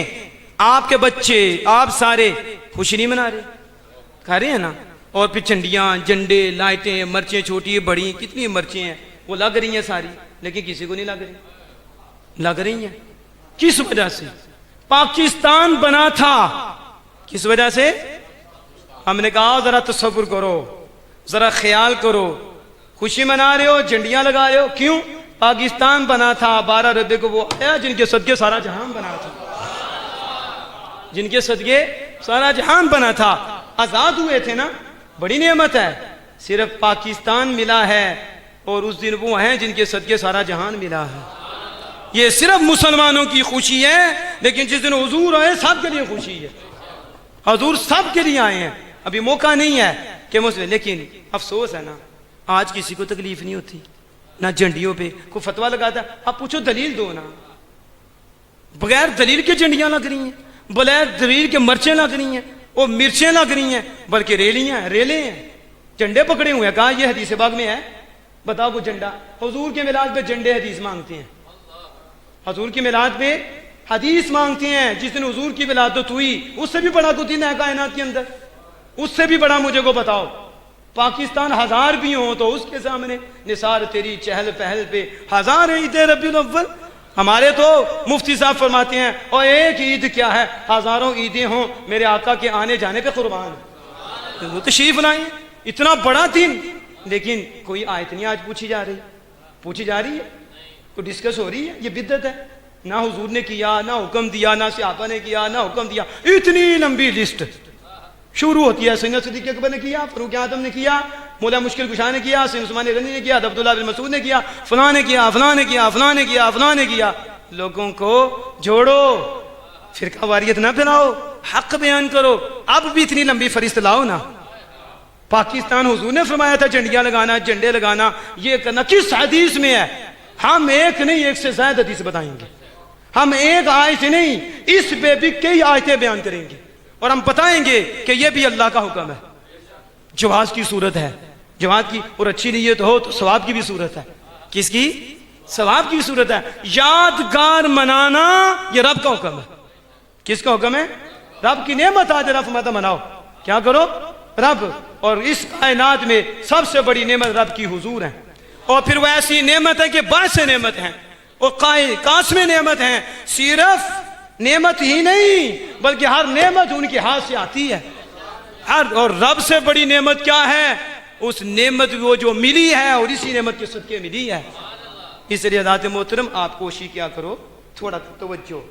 आपके बच्चे, आप सारे खुशी नहीं मना रहे, खा रहे हैं ना। और फिर झंडियाँ, झंडे, लाइटें, मर्चें छोटी बड़ी, कितनी मर्चें हैं वो लग रही हैं सारी, लेकिन किसी को नहीं लग रही। लग रही हैं किस वजह से? पाकिस्तान बना था किस वजह से? हमने कहा जरा तसव्वुर करो, जरा ख्याल करो, खुशी मना रहे हो, झंडियां लगा रहे हो, क्यों? पाकिस्तान बना था 12 रबी को, वो आया जिनके सदके सारा जहान बना था, जिनके सदके सारा जहान बना था। आजाद हुए थे ना, बड़ी नेमत है। सिर्फ पाकिस्तान मिला है और उस दिन वो हैं जिनके सदके सारा जहान मिला है। ये सिर्फ मुसलमानों की खुशी है, लेकिन जिस दिन हुजूर आए सबके लिए खुशी है। हुजूर सबके लिए आए हैं। अभी मौका नहीं है कि मुस्लिम, लेकिन अफसोस है ना, आज किसी को तकलीफ नहीं होती ना झंडियों पे कोई फतवा लगाता। आप पूछो दलील दो ना, बगैर दलील के झंडियां लग रही हैं, बगैर दलील के मर्चें लग रही हैं, वो मिर्चें लग रही हैं, बल्कि रेले हैं, झंडे पकड़े हुए हैं। कहा ये हदीस बाग में है, बताओ को झंडा। हुजूर के मिलाद पे झंडे हदीस मांगते हैं, हुजूर की मिलाद पे हदीस मांगते हैं। जिस दिन हुजूर की विलादत हुई उससे भी बड़ा कुछ दिन है कायनात के अंदर, उससे भी बड़ा मुझे को बताओ। पाकिस्तान 1000 भी हो तो उसके सामने निसार तेरी चहल पहल पे 1000 ईद रबीउल अव्वल। हमारे तो मुफ्ती साहब फरमाते हैं और एक ईद क्या है, हजारों ईदें हों मेरे आका के आने जाने पे कुर्बान। तो तशरीफ लाए, इतना बड़ा दिन, लेकिन कोई आयत नहीं आज पूछी जा रही है, कोई डिस्कस हो रही है। ये बिद्दत है, ना हुजूर ने किया, ना हुक्म दिया, ना सहाबा ने किया, ना हुक्म दिया। इतनी लंबी लिस्ट शुरू होती है। सैयदना सिद्दीक़ अकबर ने किया, फारूक आज़म ने किया, मौला मुश्किल कुशा ने किया, सैयदना उस्मान गनी ने किया, अब्दुल्लाह बिन मसूद ने किया, फलां ने किया, फलां ने किया, फलां ने किया, फलां ने किया। लोगों को जोड़ो, फिरका वारियत ना फैलाओ, हक बयान करो। अब भी इतनी लंबी फरिश्त लाओ ना। पाकिस्तान हुजूर ने फरमाया था झंडियां लगाना, झंडे लगाना, ये करना, किस हदीस में है? हम एक नहीं, एक से ज्यादा हदीस बताएंगे। हम एक आयत नहीं, इस पे भी कई आयतें बयान करेंगे और हम बताएंगे कि यह भी अल्लाह का हुक्म है। जवाज की सूरत है, जवाज की, और अच्छी नीयत हो तो सवाब की भी सूरत है। किसकी? सवाब की सूरत है। यादगार मनाना यह रब का हुक्म है। किसका हुक्म है? रब की नेमत आज रफ मत मनाओ। क्या करो? रब। और इस कायनात में सबसे बड़ी नेमत रब की हुजूर है। और फिर वो ऐसी नेमत है कि बासे नेमत है और कास्मे नेमत है। सिर्फ नेमत ही नहीं बल्कि हर नेमत उनके हाथ से आती है। और रब से बड़ी नेमत क्या है? उस नेमत वो जो मिली है और इसी नेमत के सदके मिली है। इसलिए हज़रात मोहतरम आप कोशिश क्या करो, थोड़ा तवज्जो।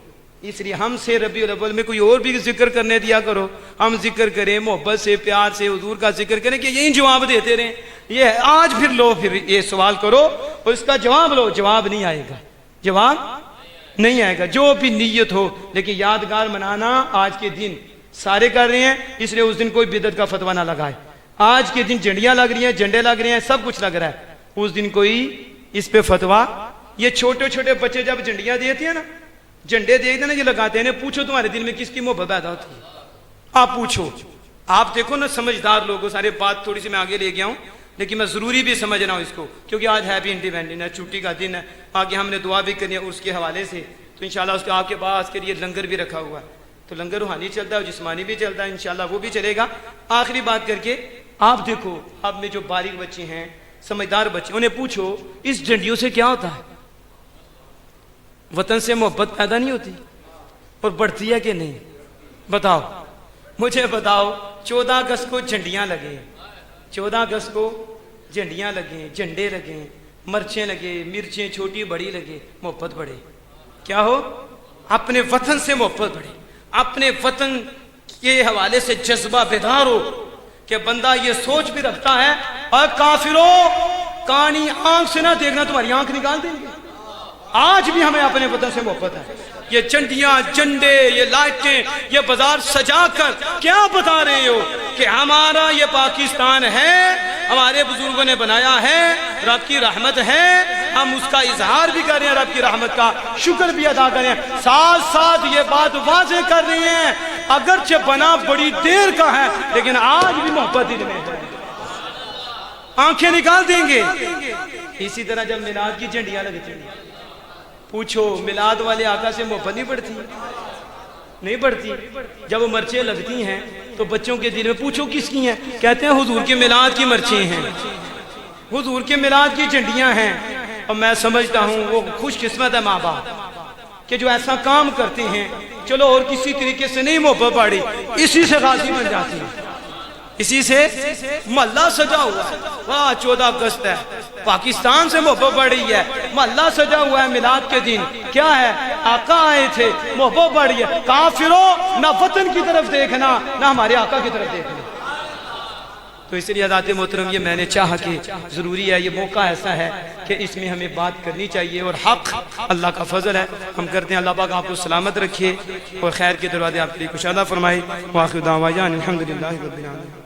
इसलिए हमसे रबीउल अव्वल में कोई और भी जिक्र करने दिया करो, हम जिक्र करें मोहब्बत से, प्यार से, हुजूर का जिक्र करें कि यही जवाब देते रहें। ये आज फिर लो, फिर ये सवाल करो और इसका जवाब लो, जवाब नहीं आएगा, जवाब नहीं आएगा। जो भी नीयत हो, लेकिन यादगार मनाना आज के दिन सारे कर रहे हैं, इसलिए उस दिन कोई बिदअत का फतवा ना लगाए। आज के दिन झंडियां लग रही हैं, झंडे लग रहे हैं, सब कुछ लग रहा है, उस दिन कोई इस पे फतवा। ये छोटे छोटे बच्चे जब झंडियां देते हैं ना, झंडे देखते ना, ये लगाते हैं, पूछो तुम्हारे दिल में किसकी मोहब्बत पैदा होती है? आप पूछो। आप देखो ना, समझदार लोगों, सारे बात थोड़ी सी मैं आगे ले गया हूं, लेकिन मैं जरूरी भी समझ रहा हूं इसको, क्योंकि आज हैप्पी इंडिपेंडेंस है, छुट्टी का दिन है। आगे हमने दुआ भी करनी है उसके हवाले से, तो इंशाल्लाह उसके आपके पास के लिए लंगर भी रखा हुआ है, तो लंगर रूहानी चलता है और जिस्मानी भी चलता है, इंशाल्लाह वो भी चलेगा। आखिरी बात करके, आप देखो आप में जो बारीक बच्चे हैं, समझदार बच्चे, उन्हें पूछो इस झंडियों से क्या होता है? वतन से मोहब्बत पैदा नहीं होती और बढ़ती है कि नहीं? बताओ, मुझे बताओ। 14 अगस्त को झंडियां लगे, 14 अगस्त को झंडियां लगे, झंडे लगे, मर्चें लगे, मिर्चें छोटी बड़ी लगे, मोहब्बत बढ़े। क्या हो? अपने वतन से मोहब्बत बढ़े, अपने वतन के हवाले से जज्बा बेदार हो कि बंदा ये सोच भी रखता है, और काफिरों कानी आंख से ना देखना, तुम्हारी आंख निकाल देंगे। आज भी हमें अपने वतन से मोहब्बत है। ये झंडियां, झंडे, ये लाइटें, ये बाजार सजाकर क्या बता रहे हो कि हमारा ये पाकिस्तान है, हमारे बुजुर्गों ने बनाया है, रब की रहमत है, हम उसका इजहार भी कर रहे हैं, रब की रहमत का शुक्र भी अदा कर रहे हैं, साथ साथ ये बात वाज़े कर रहे हैं अगरचे बना बड़ी देर का है, लेकिन आज भी मोहब्बत दिल में है। आंखें निकाल देंगे। इसी तरह जब मिलाद की झंडियां लगती हैं, पूछो मिलाद वाले आका से मोहब्बत नहीं बढ़ती? नहीं बढ़ती। जब वो मर्चें लगती हैं तो बच्चों के दिल में, पूछो किसकी हैं? कहते हैं हुजूर के मिलाद की मर्चें हैं, हुजूर के मिलाद की झंडियां हैं। और मैं समझता हूँ वो खुशकिस्मत है माँ बाप कि जो ऐसा काम करते हैं। चलो और किसी तरीके से नहीं मोहब्बत बढ़ी, इसी से गाजी बन जाती है, इसी से मोहल्ला सजा हुआ। वाह, 14 अगस्त है, पाकिस्तान से मोहब्बत बढ़ रही है, मोहल्ला सजा हुआ है मिलाद के दिन। क्या है? आका आए थे, मोहब्बत बढ़ रही है। काफिरों, ना वतन की तरफ देखना, ना हमारे आका की तरफ देखना। तो इसलिए हज़रात मोहतरम ये मैंने चाहा कि ज़रूरी है, ये मौका ऐसा है कि इसमें हमें बात करनी चाहिए। और हक़ अल्लाह का फ़ज़ल है, हम करते हैं। अल्लाह पाक आपको सलामत रखिए और खैर के दरवाज़े आपके लिए कुशादा फरमाए। वाखिर दावाना अल्हम्दुलिल्लाहि रब्बिल आलमीन।